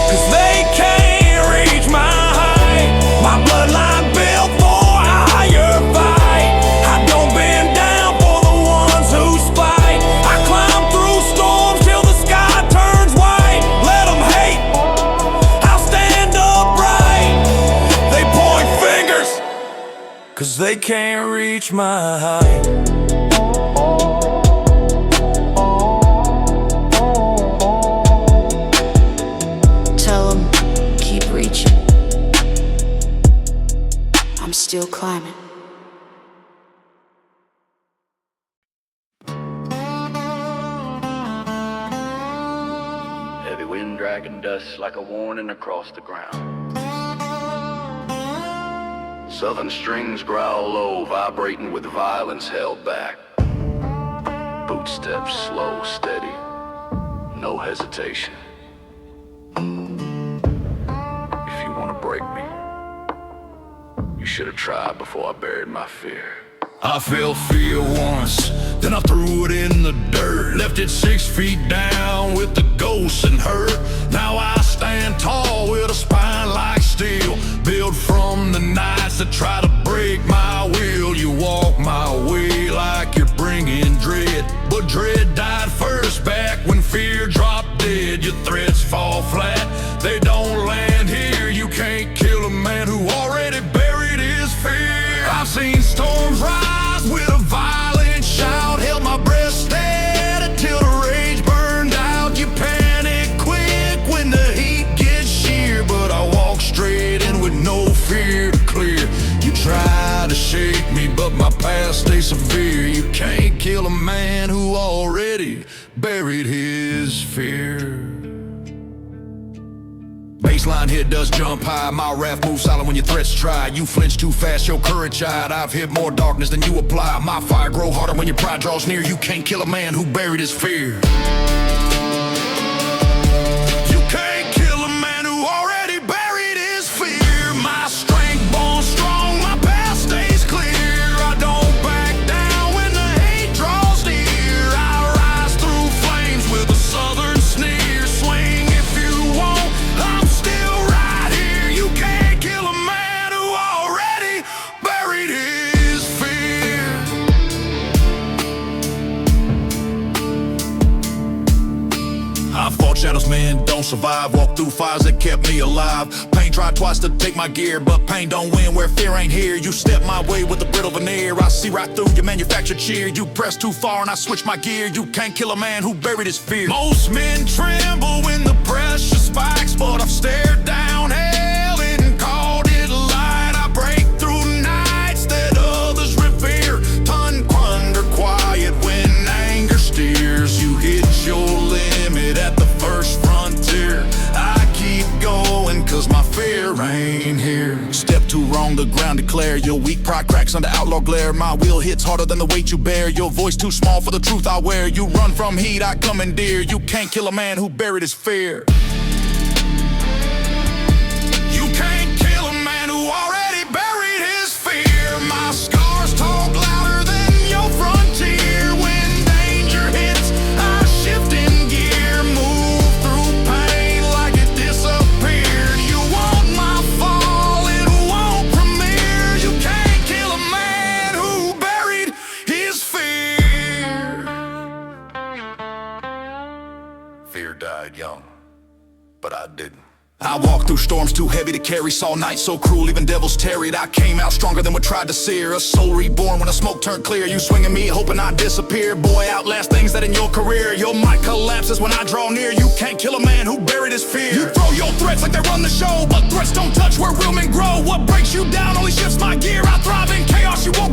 cause they can't reach my height. My bloodline built for a higher fight. I don't bend down for the ones who spite. I climb through storms till the sky turns white. Let them hate, I'll stand upright. They point fingers, cause they can't reach my height. Tell them, keep reaching. I'm still climbing. Heavy wind dragging dust like a warning across the ground. Southern strings growl low, vibrating with violence held back. Footsteps slow, steady, no hesitation. If you want to break me, you should have tried before I buried my fear. I felt fear once, then I threw it in the dirt. Left it 6 feet down with the ghosts and hurt. Now I stand tall with a spine like steel, built from the nights that try to break my will. You walk my way like you're bringing dread, but dread died first back when fear dropped dead. Your threats fall flat, they don't land here. You can't kill a man who already buried his fear. I've seen storms rise with a violent shout, held my breath steady till the rage burned out. You panic quick when the heat gets sheer, but I walk straight in with no fear to clear. You try to shake me, but my past stays severe. You can't kill a man who already buried his fear. Baseline hit does jump high. My wrath moves silent when your threats try. You flinch too fast, your courage died. I've hit more darkness than you apply. My fire grow harder when your pride draws near. You can't kill a man who buried his fear. You can't kill a man who already buried his fear. My strength born strong, my past stays clear. I don't back down when the hate draws near. I rise through flames with a southern sneer. Swing if you want, I'm still right here. You can't kill a man who already buried his fear. I fought shadows, men don't survive. Walked through fires that kept me alive. Pain tried twice to take my gear, but pain don't win where fear ain't here. You step my way with a brittle veneer. I see right through your manufactured cheer. You press too far and I switch my gear. You can't kill a man who buried his fear. Most men tremble when the pressure spikes, but I've stared down hell and called it light. I break through nights that others revere. Ton under quiet when anger steers. You hit your limit at the first frontier. I keep going cause my fear ain't here. Step too wrong, the ground declare. Your weak pride cracks under outlaw glare. My will hits harder than the weight you bear. Your voice too small for the truth I wear. You run from heat, I commandeer. You can't kill a man who buried his fear. You can't kill a man who already buried his fear. My scars talk louder than your frontier. When danger hits, I shift in gear. Move through pain like it disappeared. You want my fall, it won't premiere. You can't kill a man who buried his fear. Fear died young, but I didn't. I walked through storms too heavy to carry. Saw nights so cruel, even devils tarried. I came out stronger than what tried to sear. A soul reborn when the smoke turned clear. You swinging me, hoping I disappear. Boy, outlast things that in your career. Your mic collapses when I draw near. You can't kill a man who buried his fear. You throw your threats like they run the show, but threats don't touch where real men grow. What breaks you down only shifts my gear. I thrive in chaos, you won't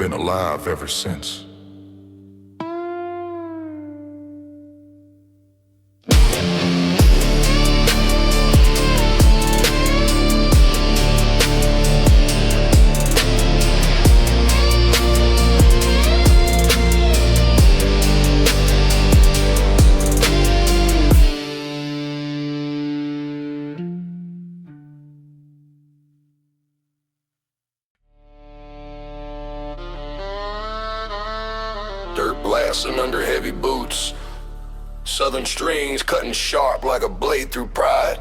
been alive ever since. Dirt blasting under heavy boots, southern strings cutting sharp like a blade through pride.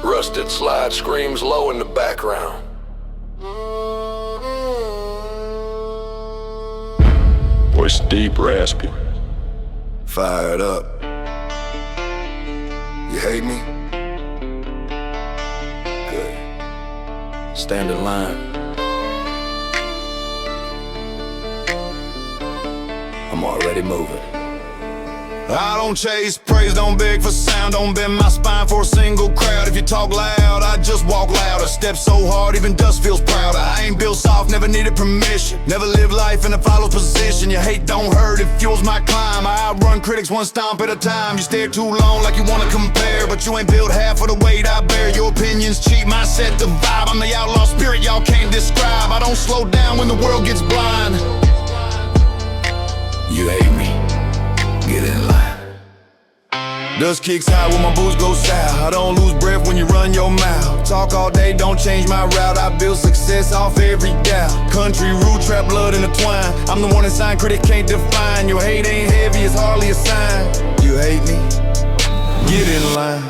Rusted slide screams low in the background. Voice deep, raspy. Fired up. You hate me? Good. Stand in line. I'm already moving. I don't chase praise, don't beg for sound, don't bend my spine for a single crowd. If you talk loud, I just walk louder. Step so hard, even dust feels prouder. I ain't built soft, never needed permission. Never live life in a follow position. Your hate don't hurt, it fuels my climb. I outrun critics one stomp at a time. You stare too long like you wanna compare, but you ain't built half of the weight I bear. Your opinions cheap, mine set the vibe. I'm the outlaw spirit y'all can't describe. I don't slow down when the world gets blind. You hate me? Get in line. Dust kicks high when my boots go south. I don't lose breath when you run your mouth. Talk all day, don't change my route. I build success off every doubt. Country root, trap blood intertwined. I'm the one that sign critic can't define. Your hate ain't heavy, it's hardly a sign. You hate me? Get in line.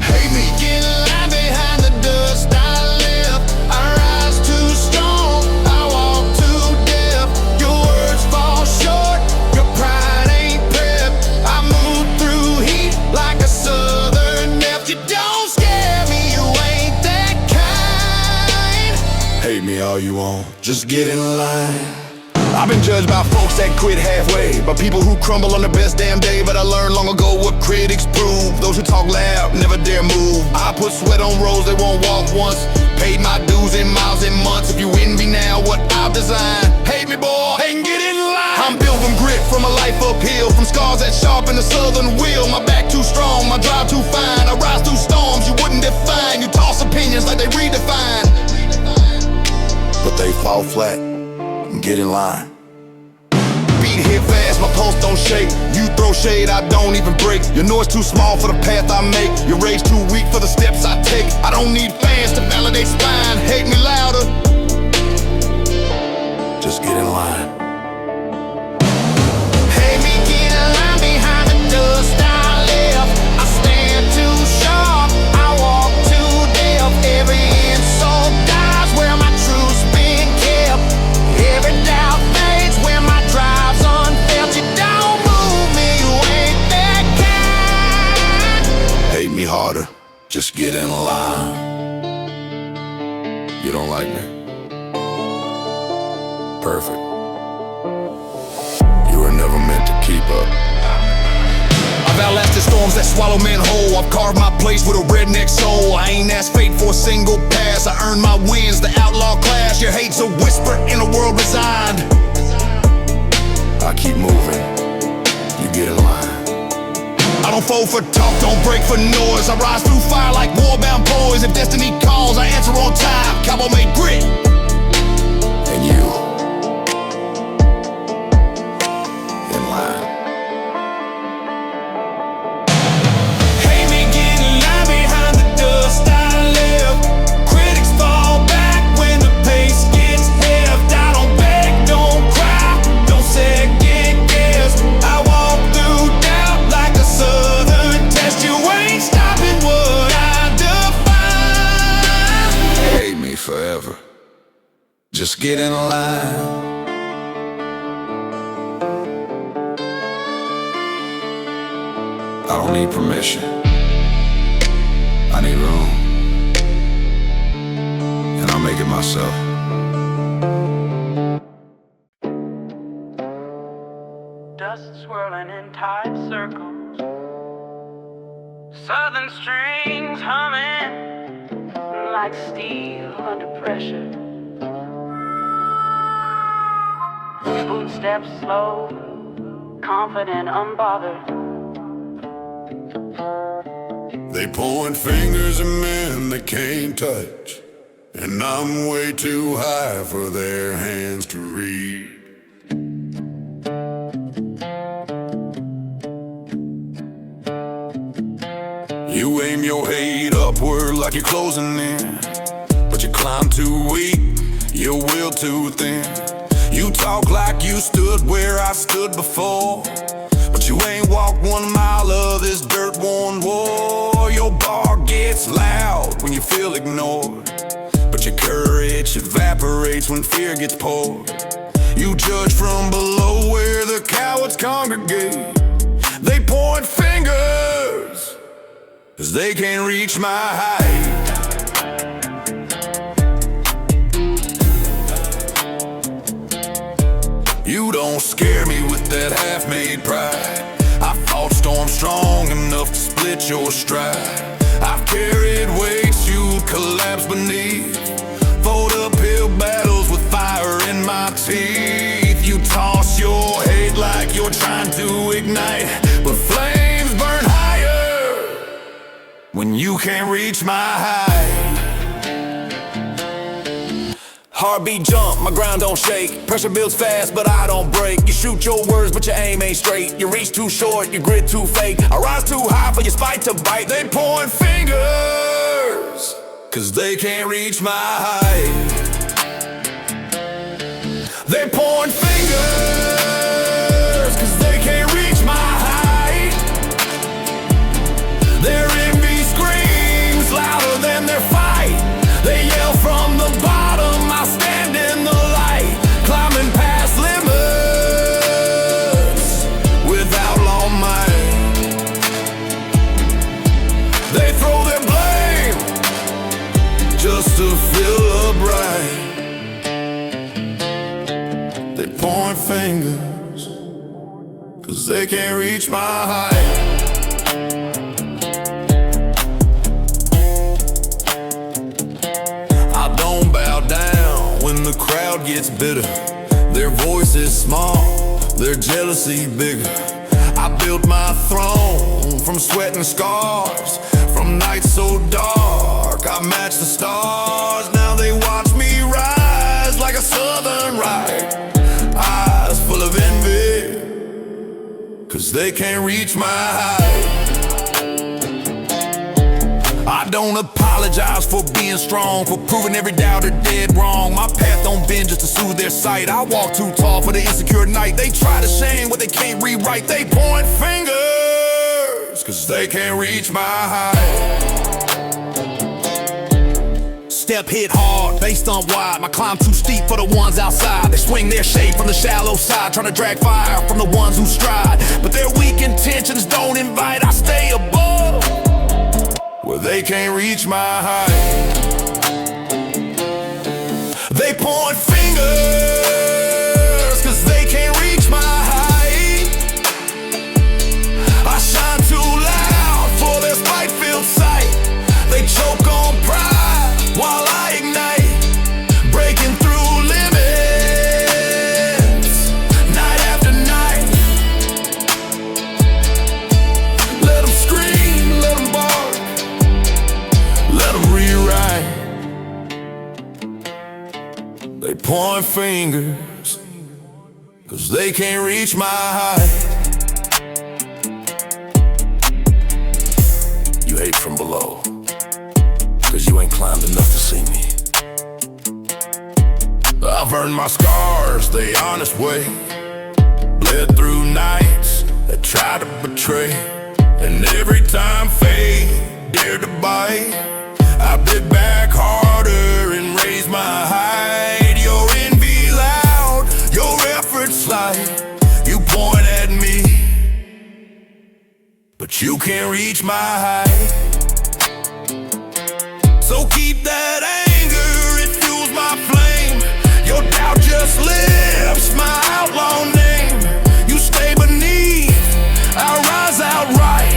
Hate me? Get in line behind the dust I left. I rise too strong, I walk too deaf. Your words fall short, your pride ain't prepped. I move through heat like a southern elf. You don't scare me, you ain't that kind. Hate me all you want, just get in line. I've been judged by folks that quit halfway, by people who crumble on their best damn day. But I learned long ago what critics prove. Those who talk loud never dare move. I put sweat on roads they won't walk once. Paid my dues in miles and months. If you envy now what I've designed, hate me boy, and get in line. I'm built from grit, from a life uphill, from scars that sharpen the southern will. My back too strong, my drive too fine. I rise through storms you wouldn't define. You toss opinions like they redefine, but they fall flat. Get in line. Beat hit fast, my pulse don't shake. You throw shade, I don't even break. Your noise too small for the path I make. Your rage too weak for the steps I take. I don't need fans to validate spine. Hate me louder, just get in line. Hate me, get in line behind the dust I left. I stand too sharp, I walk too deaf. Every insult dies where my truth's been kept. Every doubt fades when my drive's unfelt. You don't move me, you ain't that kind. Hate me harder, just get in line. You don't like me? Perfect. You were never meant to keep up. I've outlasted storms that swallow men whole. I've carved my place with a redneck soul. I ain't asked fate for a single pass. I earned my wins, the outlaw clash. Your hate's a whisper in a world resigned. I keep moving. You get in line. I don't fold for talk, don't break for noise. I rise through fire like war-bound boys. If destiny calls, I answer on time. Cowboy made grit. And you in line. Hate me, get in line behind the dust I left. Critics fall back when the pace gets heft. I don't beg, don't cry, don't second guess. I walk through doubt like a southern test. You ain't stopping what I define. Hate me forever. Just get in line. I don't need permission. I need room. And I'll make it myself. Dust swirling in tight circles, southern strings humming like steel under pressure. Footsteps slow, confident, unbothered. They point fingers at men they can't touch, and I'm way too high for their hands to reach. You aim your hate upward like you're closing in, but you climb too weak, your will too thin. You talk like you stood where I stood before, but you ain't walked 1 mile of this dirt-worn war. Your bar gets loud when you feel ignored, but your courage evaporates when fear gets poured. You judge from below where the cowards congregate. They point fingers, 'cause they can't reach my height. You don't scare me with that half-made pride. I fought storms strong enough to split your stride. I've carried weights you'd collapse beneath, fought uphill battles with fire in my teeth. You toss your hate like you're trying to ignite, but flames burn higher when you can't reach my height. Heartbeat jump, my ground don't shake. Pressure builds fast, but I don't break. You shoot your words, but your aim ain't straight. You reach too short, your grit too fake. I rise too high for your spite to bite. They point fingers, 'cause they can't reach my height. They point fingers, 'cause they can't reach my height. Their envy screams louder than their fight. They yell from the bottom, I stand in the light, climbing past limits with outlaw might. They throw their blame just to feel upright. They point fingers, 'cause they can't reach my height. I don't bow down when the crowd gets bitter. Their voice is small, their jealousy bigger. I built my throne from sweat and scars, from nights so dark I match the stars. Now they watch me rise like a southern ride, eyes full of envy, 'cause they can't reach my height. I don't apologize for being strong, for proving every doubter dead wrong. My path don't bend just to soothe their sight. I walk too tall for the insecure night. They try to shame what they can't rewrite. They point fingers, 'cause they can't reach my height. Step hit hard, bass thump wide. My climb too steep for the ones outside. They swing their shade from the shallow side, trying to drag fire from the ones who stride. But their weak intentions don't invite. I stay above where they can't reach my height. They point fingers, 'cause they can't reach my height. I shine too loud for their spite-filled sight. They choke on pride while I ignite, breaking through limits night after night. Let them scream, let them bark, let them rewrite. They point fingers, 'cause they can't reach my height. You hate from below, 'cause you ain't climbed enough to see me. I've earned my scars the honest way, bled through nights that tried to betray. And every time fate dared to bite, I bit back harder and raised my height. Your envy loud, your efforts slight. You point at me, but you can't reach my height. So keep that anger, it fuels my flame. Your doubt just lifts my outlaw name. You stay beneath, I rise outright.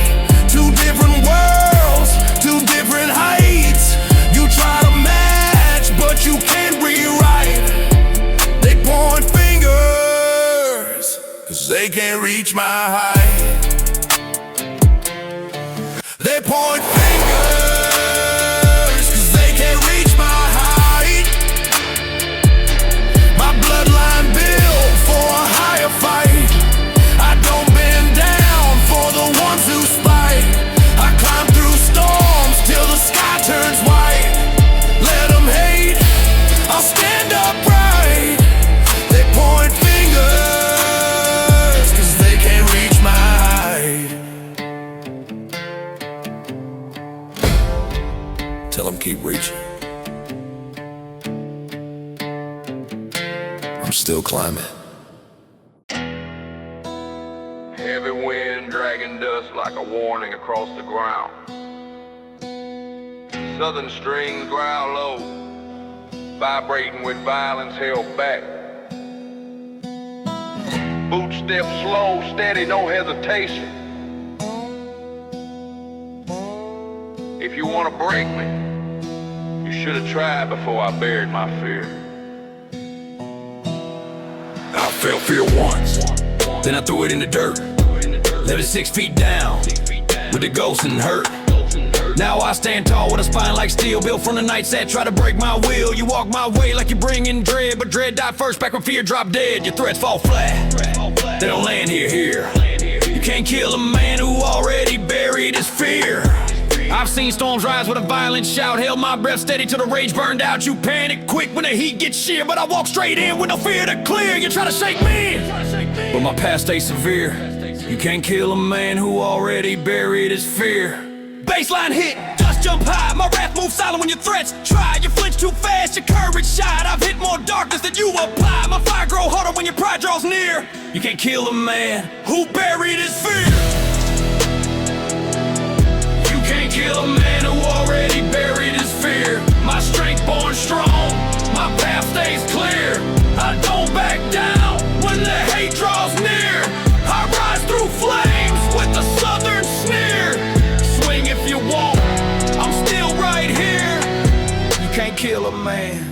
Two different worlds, two different heights. You try to they can't reach my height. They point fingers, cause they can't reach my height. My bloodline built for a higher fight. I don't bend down for the ones who spite. I climb through storms till the sky turns white. Let them hate, I'll stand upright. They point fingers, cause they can't reach my height. Tell them keep reaching. I'm still climbing. Heavy wind dragging dust like a warning across the ground. Southern strings growl low, vibrating with violence held back. Boot step slow, steady, no hesitation. If you want to break me, you should have tried before I buried my fear. I felt fear once, then I threw it in the dirt. Left it 6 feet down, with the ghost and hurt. Now I stand tall with a spine like steel, built from the nights that try to break my will. You walk my way like you bring in dread, but dread died first back when fear dropped dead. Your threats fall flat, they don't land here. You can't kill a man who already buried his fear. I've seen storms rise with a violent shout, held my breath steady till the rage burned out. You panic quick when the heat gets sheer, but I walk straight in with no fear to clear. You try to shake me, but my past stays severe. You can't kill a man who already buried his fear. Baseline hit, dust jump high, my wrath moves silent when your threats try. You flinch too fast, your courage shot. I've hit more darkness than you apply. My fire grow harder when your pride draws near. You can't kill a man who buried his fear. You can't kill a man who already buried his fear. My strength born strong, my path stays clear. I don't back down when the hate draws near. I rise through flames with a southern sneer. Swing if you want, I'm still right here. You can't kill a man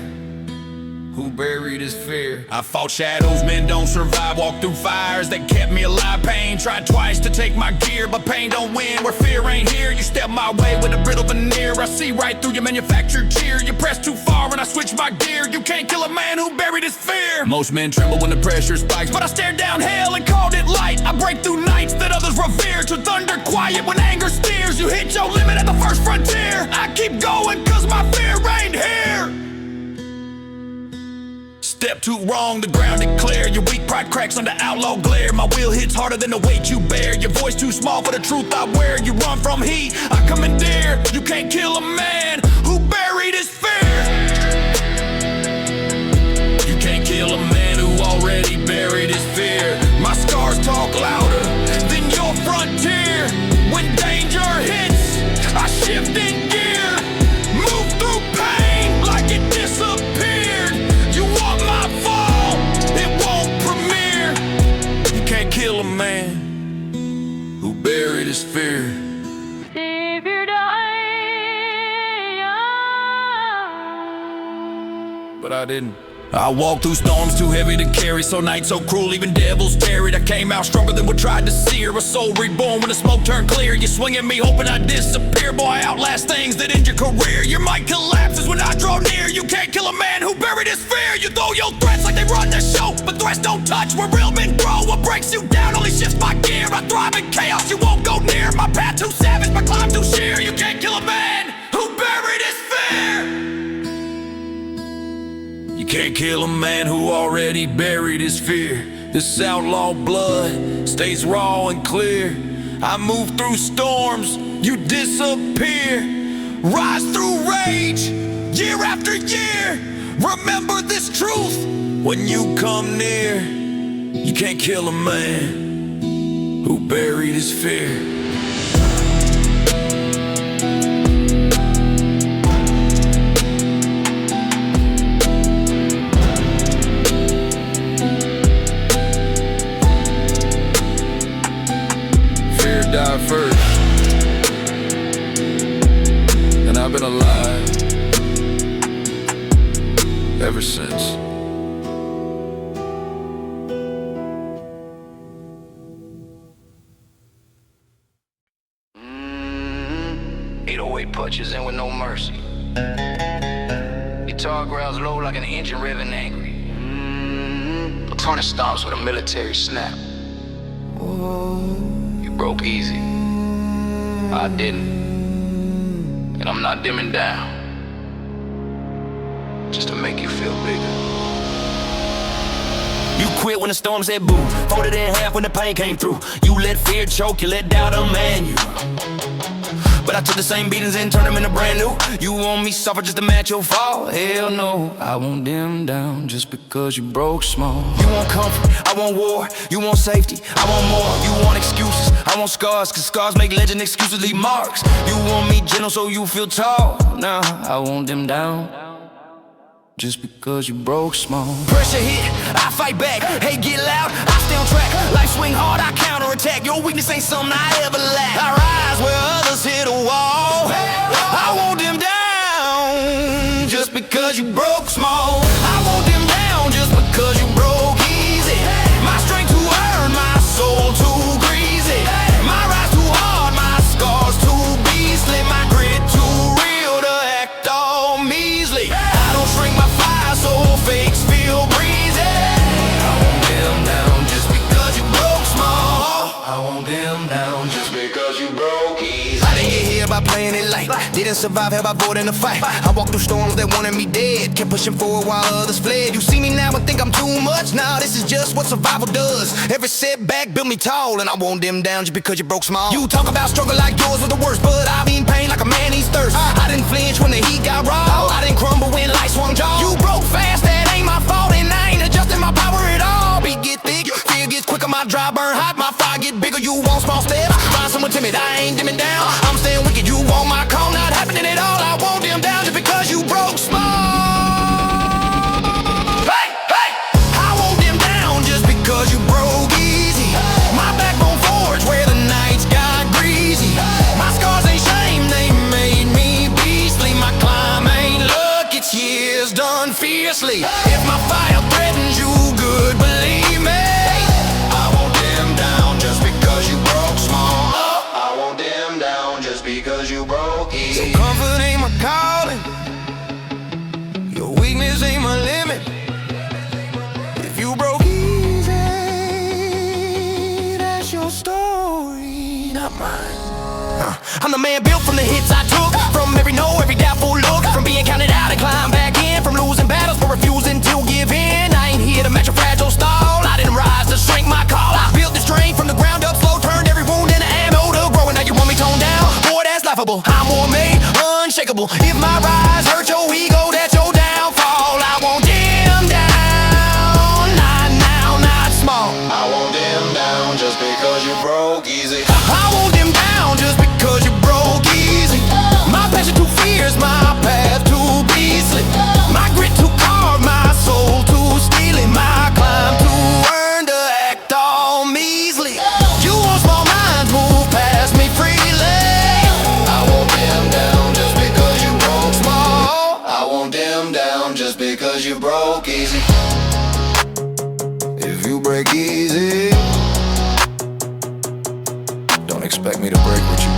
who buried his fear. I fought shadows, men don't survive. Walked through fires that kept me alive. Pain tried twice to take my gear, but pain don't win where fear ain't here. You step my way with a brittle veneer. I see right through your manufactured cheer. You press too far and I switch my gear. You can't kill a man who buried his fear. Most men tremble when the pressure spikes, but I stared down hell and called it light. I break through nights that others revere, to thunder quiet when anger steers. You hit your limit at the first frontier. I keep going cause my fear ain't here. Step too wrong, the ground ain't clear. Your weak pride cracks under outlaw glare. My will hits harder than the weight you bear. Your voice too small for the truth I wear. You run from heat, I commandeer. You can't kill a man who buried his fear. You can't kill a man who already buried his fear. My scars talk louder than your frontier. When danger hits, I shift in gear. Move through pain like it disappeared. You want my fall, it won't premiere. You can't kill a man who buried his fear. Savior died. But I didn't. I walked through storms too heavy to carry, so nights so cruel, even devils tarried. I came out stronger than what tried to sear. A soul reborn when the smoke turned clear. You swing at me hoping I disappear. Boy, I outlast things that end your career. Your might collapses when I draw near. You can't kill a man who buried his fear. You throw your threats like they run the show, but threats don't touch where real men grow. What breaks you down only shifts my gear. I thrive in chaos, you won't go near. My path too savage, my climb too sheer. You can't kill a man who buried his fear. You can't kill a man who already buried his fear. This outlaw blood stays raw and clear. I move through storms, you disappear. Rise through rage, year after year. Remember this truth when you come near. You can't kill a man who buried his fear. Die first, and I've been alive ever since. punches in with no mercy. Guitar growls low like an engine revving angry. Platonic stomps with a military snap. You broke easy. I didn't. And I'm not dimming down. Just to make you feel bigger. You quit when the storm said boo. Folded in half when the pain came through. You let fear choke, you let doubt unman you. But I took the same beatings and turned them into brand new. You want me suffer just to match your fall? Hell no, I won't dim down just because you broke small. You want comfort, I want war. You want safety, I want more. You want excuses, I want scars, cause scars make legend, excuses leave marks. You want me gentle so you feel tall. Nah, I won't dim down just because you broke small. Pressure hit, I fight back. Hey, get loud, I stay on track. Life swing hard, I counterattack. Your weakness ain't something I ever lack. I rise where others hit a wall. I won't dim down just because you broke small. I won't dim down just because you broke easy. My strength to earn, my soul too greasy. My rise too hard, my scars too beastly. My grit too real to act all measly. I don't shrink my fire so fakes feel breezy. I won't dim down just because you broke small. I won't dim down just because you broke easy. I didn't get here by playing it light. Didn't survive, held by avoiding the fight. I walked through storms that wanted me dead. Kept pushing forward while others fled. You see me now and think I'm too much. Nah, this is just what survival does. Every setback built me tall, and I won't dim down just because you broke small. You talk about struggle like yours was the worst, but I mean pain like a man needs thirst. I didn't flinch when the heat got raw. I didn't crumble when light swung jaw. You broke fast, that ain't my fault, and I ain't adjusting my power at all. Beat get thick, fear gets quicker, my drive burn hot, my fire get bigger. You want small steps, find someone timid, I ain't dimming down. I'm staying wicked, you want my call, not happening at all. I won't dim down just because you broke small. Hey, hey, I won't dim down just because you broke easy. My backbone forged where the nights got greasy. My scars ain't shame, they made me beastly. My climb ain't luck, it's years done fiercely. If my fire threatens you, good, believe me. I won't dim down just because you broke small. I won't dim down just because you broke easy. So comfort ain't my calling, your weakness ain't my limit. If you broke easy, that's your story, not mine. I'm the man built from the hits I took, from every no, every doubtful look, from being counted out and climbed back in, from losing battles but refusing to give in. I ain't here to match a fragile stall. I didn't rise to shrink my call. I built this strength from the ground up, slow turned every wound into ammo to grow. And now you want me toned down? Boy, that's laughable. I'm more made unshakable. If my rise hurt your ego, that's your downfall. I won't dim down, not now, not small. I won't dim down just because you broke easy. I won't dim down just because you broke easy. My passion too fierce, my path too beastly. My grit too carved, my soul too steely. My climb too earned to act all measly. You want small minds, move past me freely. I won't dim down just because you broke small. I won't dim down just because you broke easy. If you break easy, don't expect me to break with you.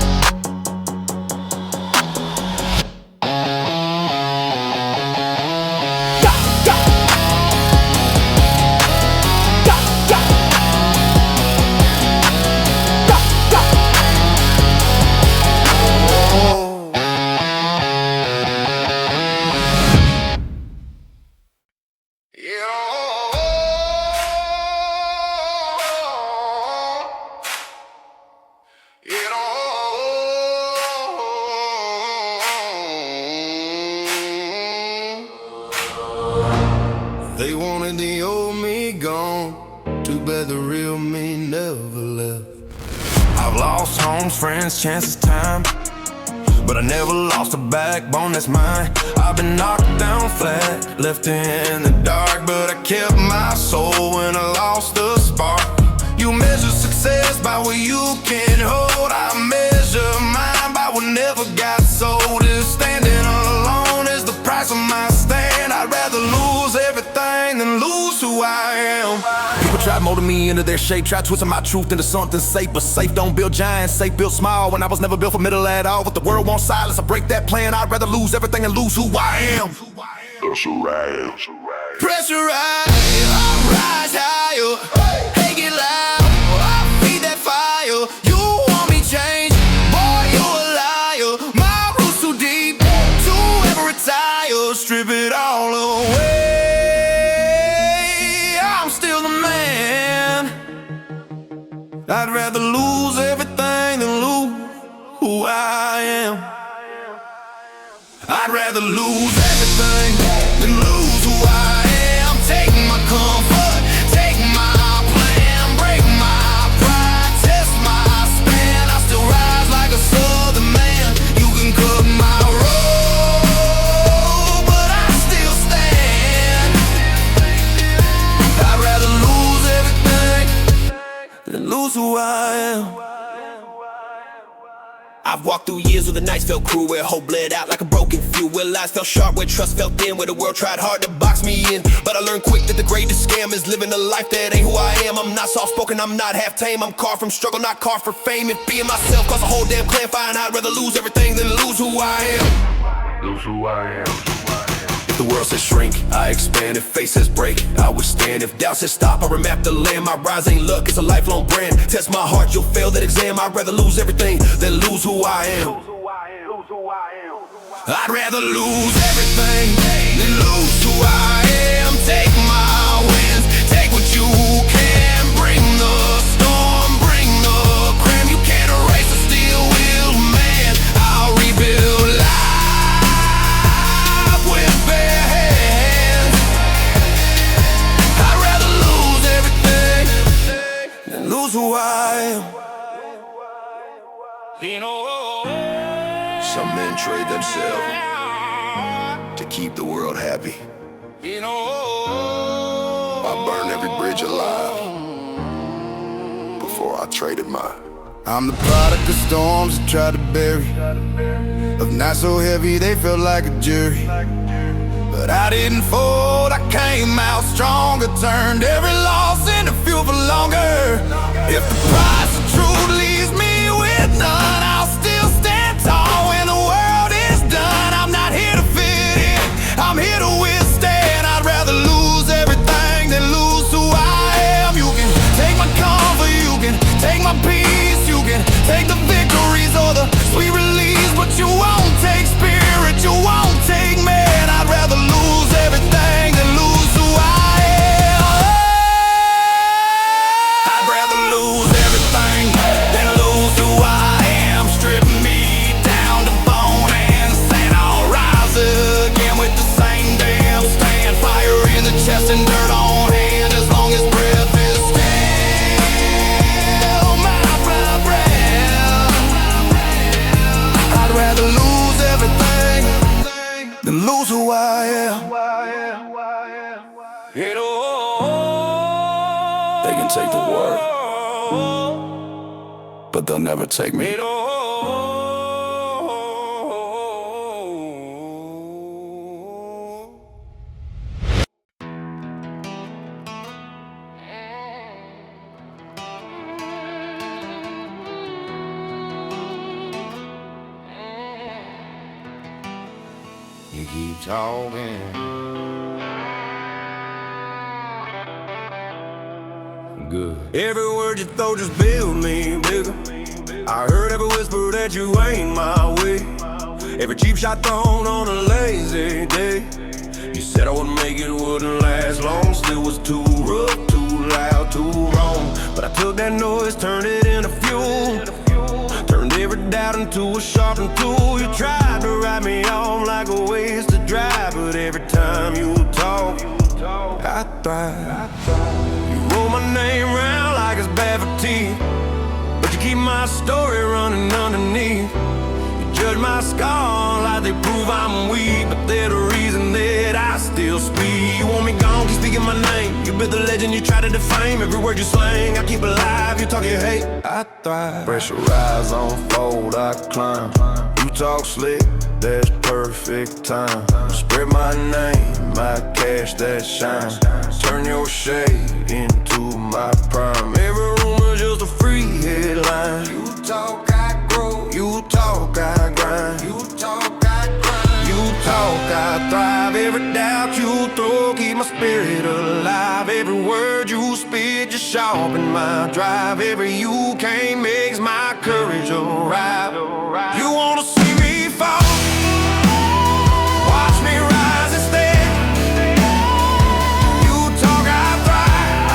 They wanted the old me gone. Too bad the real me never left. I've lost homes, friends, chances, time, but I never lost a backbone that's mine. I've been knocked down flat, left in the dark, but I kept my soul when I lost the spark. You measure success by what you can hold. I measure mine by what never got sold. Is standing alone is the price of my stand. I'd rather lose everything than lose who I am. People try molding me into their shape, try twisting my truth into something safe. But safe don't build giants, safe build small. When I was never built for middle at all. But the world won't silence, I break that plan. I'd rather lose everything and lose who I am. That's alright. Pressurize, I rise higher. Hey, get loud, I feed that fire. You want me change, boy, you a liar. My roots too deep to ever retire. Strip it all away, I'm still the man. I'd rather lose everything than lose who I am. I'd rather lose everything than lose who I am. Take my comfort, take my plan, break my pride, test my span. I still rise like a southern man. You can cut my road, but I still stand. I'd rather lose everything than lose who I am. I've walked through years where the nights felt cruel, where hope bled out like a broken fuse, where lies felt sharp, where trust felt thin, where the world tried hard to box me in. But I learned quick that the greatest scam is living a life that ain't who I am. I'm not soft-spoken, I'm not half-tame. I'm carved from struggle, not carved for fame. If being myself costs a whole damn clan fire, I'd rather lose everything than lose who I am. Lose who I am. If the world says shrink, I expand. If fate says break, I withstand. If doubt says stop, I remap the land. My rise ain't luck, it's a lifelong brand. Test my heart, you'll fail that exam. I'd rather lose everything than lose who I am. I'd rather lose everything than lose who I am. Take my wins, take what you can. Bring the storm, bring the cram. You can't erase a steel-willed man. I'll rebuild life with bare hands. I'd rather lose everything than lose who I am. Some men trade themselves to keep the world happy. I burned every bridge alive before I traded mine. I'm the product of storms that tried to bury, of nights so heavy they felt like a jury. But I didn't fold, I came out stronger, turned every loss into fuel for longer. If the price of truth leaves me with none, I'll still stand tall when the world is done. I'm not here to fit in, I'm here to withstand. I'd rather lose everything than lose who I am. You can take my comfort, you can take my peace, you can take the victories or the sweet release, but you won't take spirit, you won't take man. I'd rather lose everything than lose who I am. I'd rather lose everything than lose who I am. Strip me down to bone and sand. I'll rise again with the same damn stand. Fire in the chest and dirt on hand, as long as breath is still my breath. I'd rather lose everything than lose who I am. They can take the world, but they'll never take me. You keep talking, good. Every word you throw just build me bigger. I heard every whisper that you ain't my way. Every cheap shot thrown on a lazy day. You said I would make it, wouldn't last long. Still was too rough, too loud, too wrong. But I took that noise, turned it into fuel. Turned every doubt into a sharpened tool. You tried to write me off like a wasted drive, but every time you talk, I thrive. You roll my name round like it's bad for teeth, but you keep my story running underneath. You judge my scars like they prove I'm weak, but they're the reason that I still speak. You want me gone, keep speaking my name. You built the legend, you try to defame. Every word you slang, I keep alive. You talk your hate, I thrive. Pressurize, unfold, I climb. You talk slick, that's perfect time. Spread my name, my cash that shine. Turn your shade into my prime. Every rumor just a free headline. You talk, I grow. You talk, I grind. You talk, I grind. You talk, I thrive. Every doubt you throw, keep my spirit alive. Every word you spit, just sharpen my drive. Every you can't makes my courage arrive. You wanna see me fall? Watch me rise instead. You talk, I thrive.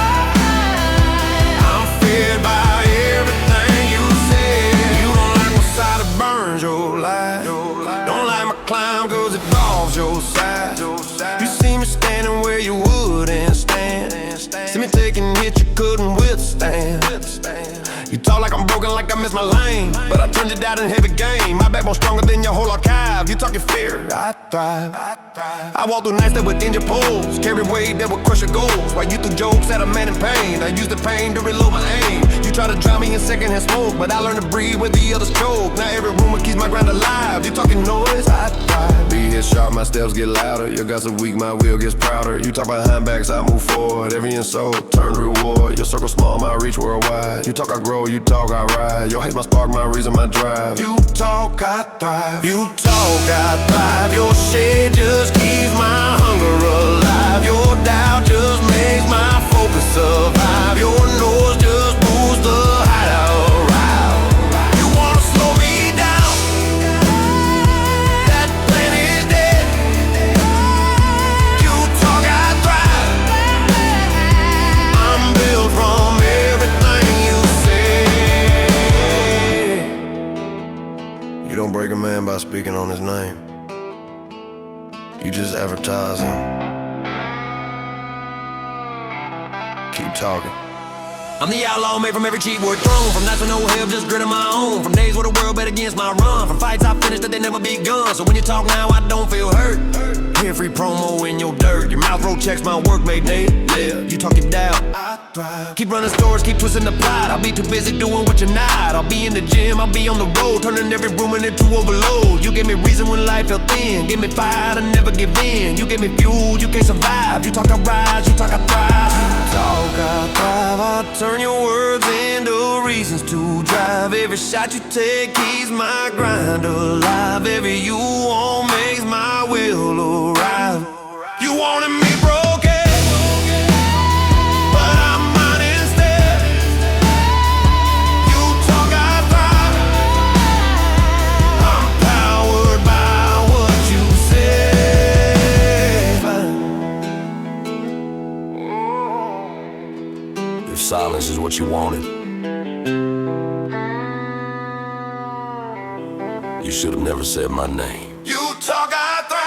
I'm fed by everything you said. You don't like my side, it burns your life. Don't like my climb, cause it involves your side. You see me standing where you wouldn't stand. See me taking hits you couldn't withstand. You talk like I'm broken, like I missed my lane, but I turned it out in heavy game. My backbone stronger than your whole archive. You talking fear, I thrive. I walk through nights that would end your poles, carry weight that would crush your goals. While you threw jokes at a man in pain, I use the pain to reload my aim. You try to drown me in secondhand smoke, but I learned to breathe where the others choke. Now every rumor keeps my grind alive. You talking noise, I thrive. Be hit sharp, my steps get louder. Your guts are weak, my wheel gets prouder. You talk behind backs, I move forward. Every insult turn reward. Your circle small, my reach worldwide. You talk, I grow. You talk, I ride. Your hate's my spark, my reason, my drive. You talk, I thrive. You talk, I thrive. Your shade just keeps my hunger alive. Your doubt just makes my focus survive. Your nose just moves the hideout route. You wanna slow me down? That plan is dead. You talk, I thrive. I'm built from everything you say. You don't break a man by speaking on his name. You just advertise him. Keep talking. I'm the outlaw made from every cheap word thrown. From nights with no help, just grit on my own. From days where the world bet against my run. From fights I finished that they never begun. So when you talk now, I don't feel hurt. Hear free promo in your dirt. Your mouth roll checks my work made day. Yeah, you talk it down, I thrive. Keep running stores, keep twisting the plot. I'll be too busy doing what you're not. I'll be in the gym, I'll be on the road, turning every room into overload. You gave me reason when life felt thin. Give me fire to never give in. You gave me fuel, you can't survive. You talk, I rise, you talk, I thrive. You talk, I thrive. I'll turn your words into reasons to drive. Every shot you take keeps my grind alive. Every you want makes my will arrive. You wanted me broken, but I'm mine instead. You talk, I thrive. I'm powered by what you say. If silence is what you wanted, you should have never said my name. You talk, I thrive.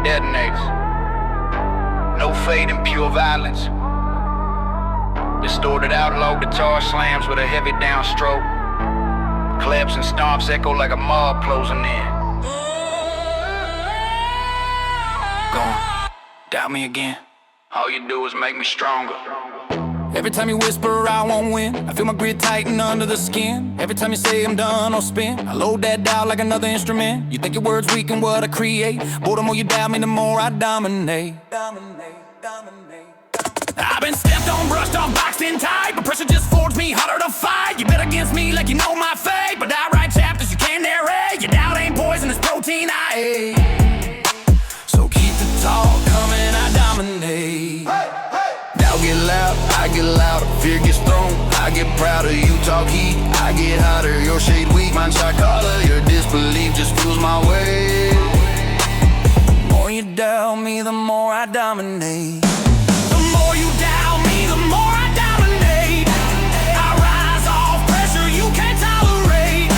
Detonates. No fade in pure violence. Distorted outlaw guitar slams with a heavy downstroke. Claps and stomps echo like a mob closing in. Gone. Doubt me again. All you do is make me stronger. Every time you whisper I won't win, I feel my grit tighten under the skin. Every time you say I'm done or spin, I load that dial like another instrument. You think your words weaken what I create. Boy, the more you doubt me, the more I dominate. I've been stepped on, brushed off, boxed in tight, but pressure just forged me harder to fight. You bet against me like you know my fate, but I write chapters you can't narrate. Your doubt ain't poison, it's protein I ate. So keep the talk coming, I dominate. Doubt get loud, I get louder. Fear gets thrown, I get prouder. You talk heat, I get hotter. Your shade weak, mine shot color. Your disbelief just fuels my way. The more you doubt me, the more I dominate. The more you doubt me, the more I dominate. I rise off pressure you can't tolerate.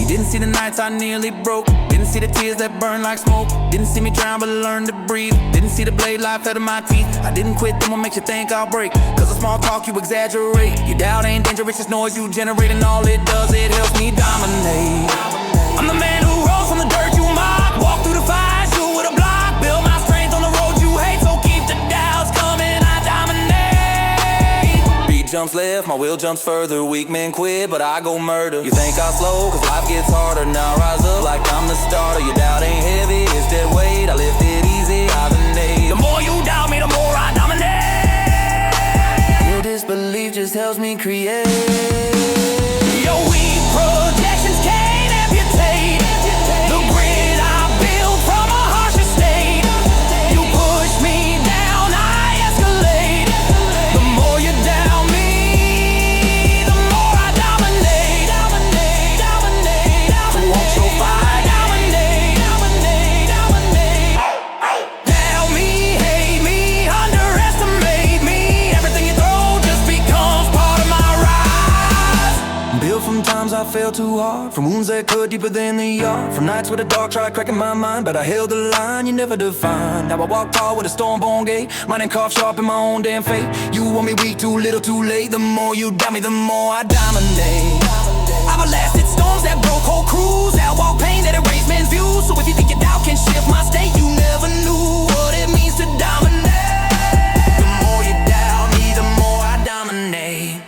You didn't see the nights I nearly broke. Didn't see the tears that burn like smoke. Didn't see me drown but learn to breathe. Didn't see the blade life out of my teeth. I didn't quit, then what makes you think I'll break? Cause the small talk you exaggerate. Your doubt ain't dangerous, it's noise you generate. And all it does, it helps me dominate. I'm the man who rose from the dirt you mock. Walk through the fire, shoot with a block. Build my strength on the road you hate. So keep the doubts coming, I dominate. Beat jumps left, my will jumps further. Weak men quit, but I go murder. You think I'll slow, cause life gets harder. Now rise up like I'm the starter. Your doubt ain't heavy, it's dead weight. I lift it easy, I dominate. The more you doubt me, the more I dominate. Your disbelief just helps me create. Your weak projections can't amputate the grit I built from a harsher state. You push me down, I escalate. The more you doubt me, the more I dominate. Dominate, dominate, dominate. Won't you fight? Dominate, dominate, dominate. Doubt me, hate me, underestimate me. Everything you throw just becomes part of my rise. Built from times I fell too hard, from wounds that cut deeper than the yard, from nights where the dark tried cracking my mind, but I held the line you never defined. Now I walk tall with a storm-born gate, mine and carved sharp in my own damn fate. You want me weak, too little, too late. The more you doubt me, the more I dominate. I've blasted storms that broke whole crews, outwalk pain that erased men's views. So if you think your doubt can shift my state, you never knew what it means to dominate. The more you doubt me, the more I dominate.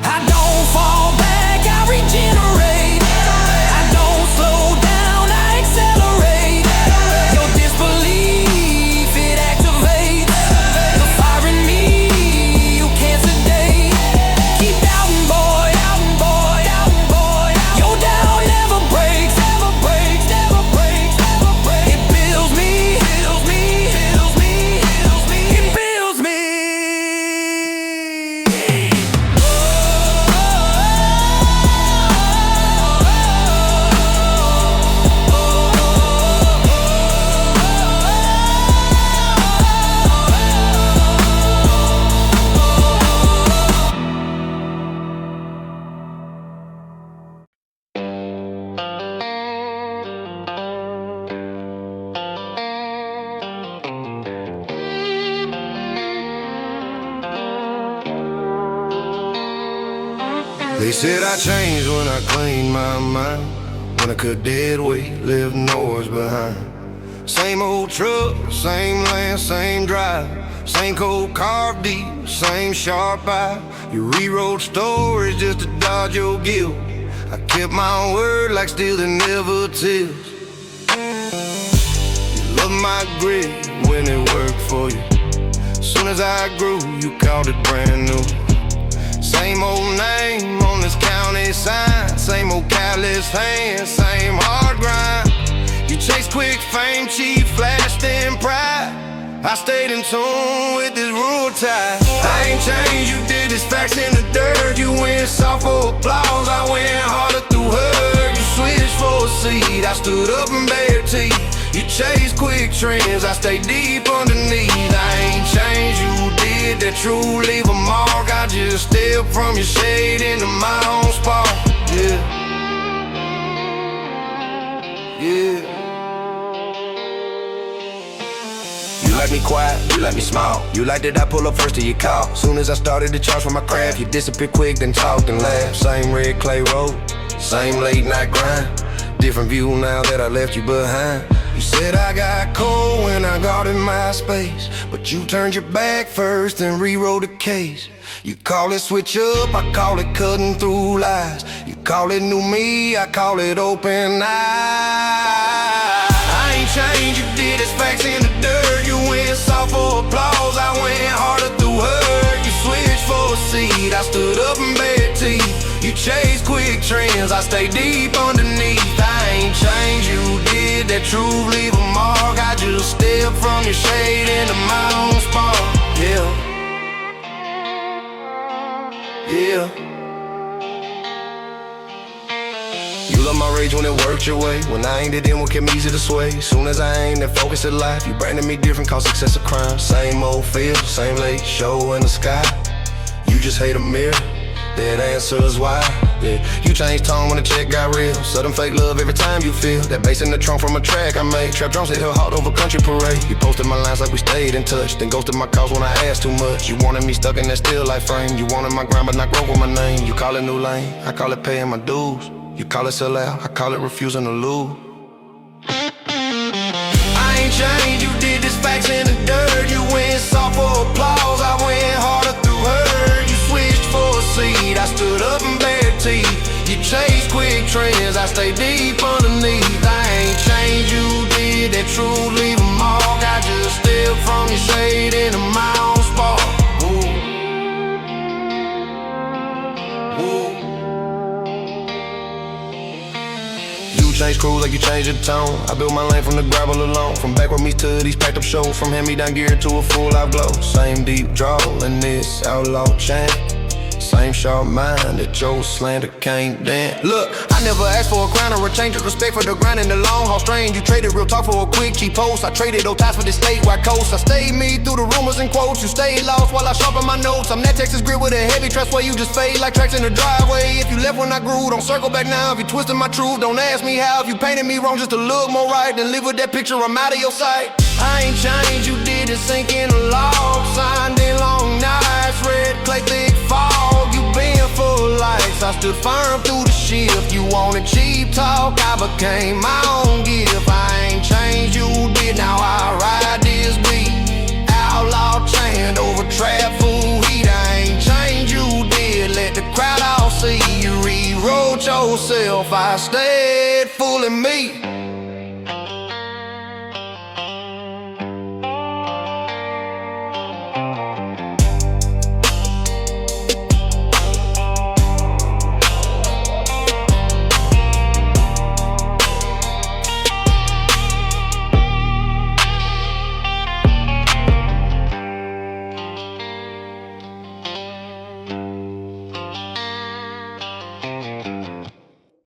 I don't fall back, I regenerate. I don't slow down, I accelerate. Your disbelief, it activates the fire in me, you can't sedate. Keep doubting, boy, doubting, boy, doubting, boy. Your doubt never breaks, never breaks, never breaks, never breaks. It builds me, builds me, builds me, builds me. It builds me. They said I changed when I cleaned my mind, when I cut dead weight, left noise behind. Same old truck, same land, same drive, same cold carved deep, same sharp eye. You rewrote stories just to dodge your guilt. I kept my word like steel that never tilts. You loved my grit when it worked for you. Soon as I grew, you called it brand new. Same old name on this county sign, same old callous hands, same hard grind. You chased quick fame, cheap, flashed in pride. I stayed in tune with this rural tide. I ain't changed, you did this facts in the dirt. You went soft for applause, I went harder through hurt. You switched for a seat, I stood up in bare teeth. You chased quick trends, I stay deep underneath. I ain't changed, you did that true leave a mark. I just stepped from your shade into my own spark. Yeah, yeah. You like me quiet, you like me small. You like that I pull up first to your call. Soon as I started to charge for my craft, you disappear quick, then talked and laughed. Same red clay road, same late night grind. Different view now that I left you behind. You said I got cold when I guarded my space, but you turned your back first and rewrote the case. You call it switch up, I call it cutting through lies. You call it new me, I call it open eyes. I ain't changed, you did this facts in the dirt. You went soft for applause, I went harder through hurt. You switched for a seat, I stood up in bare teeth. You chase quick trends, I stay deep underneath. I ain't changed, you did that truth leave a mark. I just stepped from your shade into my own spark. Yeah, yeah. You love my rage when it worked your way, when I aimed it in what kept me easy to sway. Soon as I aimed and focused at life, you branded me different, cause success a crime. Same old feel, same late show in the sky. You just hate a mirror, that answer is why. Yeah, you changed tone when the check got real. Sudden fake love every time you feel that bass in the trunk from a track I made. Trap drums hit her hard over country parade. You posted my lines like we stayed in touch, then ghosted my calls when I asked too much. You wanted me stuck in that still life frame. You wanted my grind but not broke with my name. You call it new lane, I call it paying my dues. You call it sell out, I call it refusing to lose. I ain't changed, you did this facts in the dirt. You went soft for applause, I went harder through hurt. You switched for a seat, I stood up and bare teeth. You chased quick trends, I stay deep underneath. I ain't changed, you did that truth, leave a mark. I just stepped from your shade into my own spot. Change crews like you changed your tone. I built my lane from the gravel alone. From Backroad meets to these packed up shows. From hand-me-down gear to a full live glow. Same deep draw in this outlaw chant. Same sharp mind that your slander can't dance. Look, I never asked for a crown or a change of respect for the grind and the long haul strain. You traded real talk for a quick cheap post. I traded old ties for this statewide coast. I stayed me through the rumors and quotes. You stayed lost while I sharpen my notes. I'm that Texas grit with a heavy trust where you just fade like tracks in the driveway. If you left when I grew, don't circle back now. If you twisted my truth, don't ask me how. If you painted me wrong just to look more right, then live with that picture, I'm out of your sight. I ain't changed, you did it sink in a log. Signed in long nights, red clay thick fog. You been full lights, I stood firm through the shift. You wanted cheap talk, I became my own gift. I ain't changed, you did, now I ride this beat. Outlaw chained over trap full heat. I ain't changed, you did, let the crowd all see. You rewrote yourself, I stayed fooling me.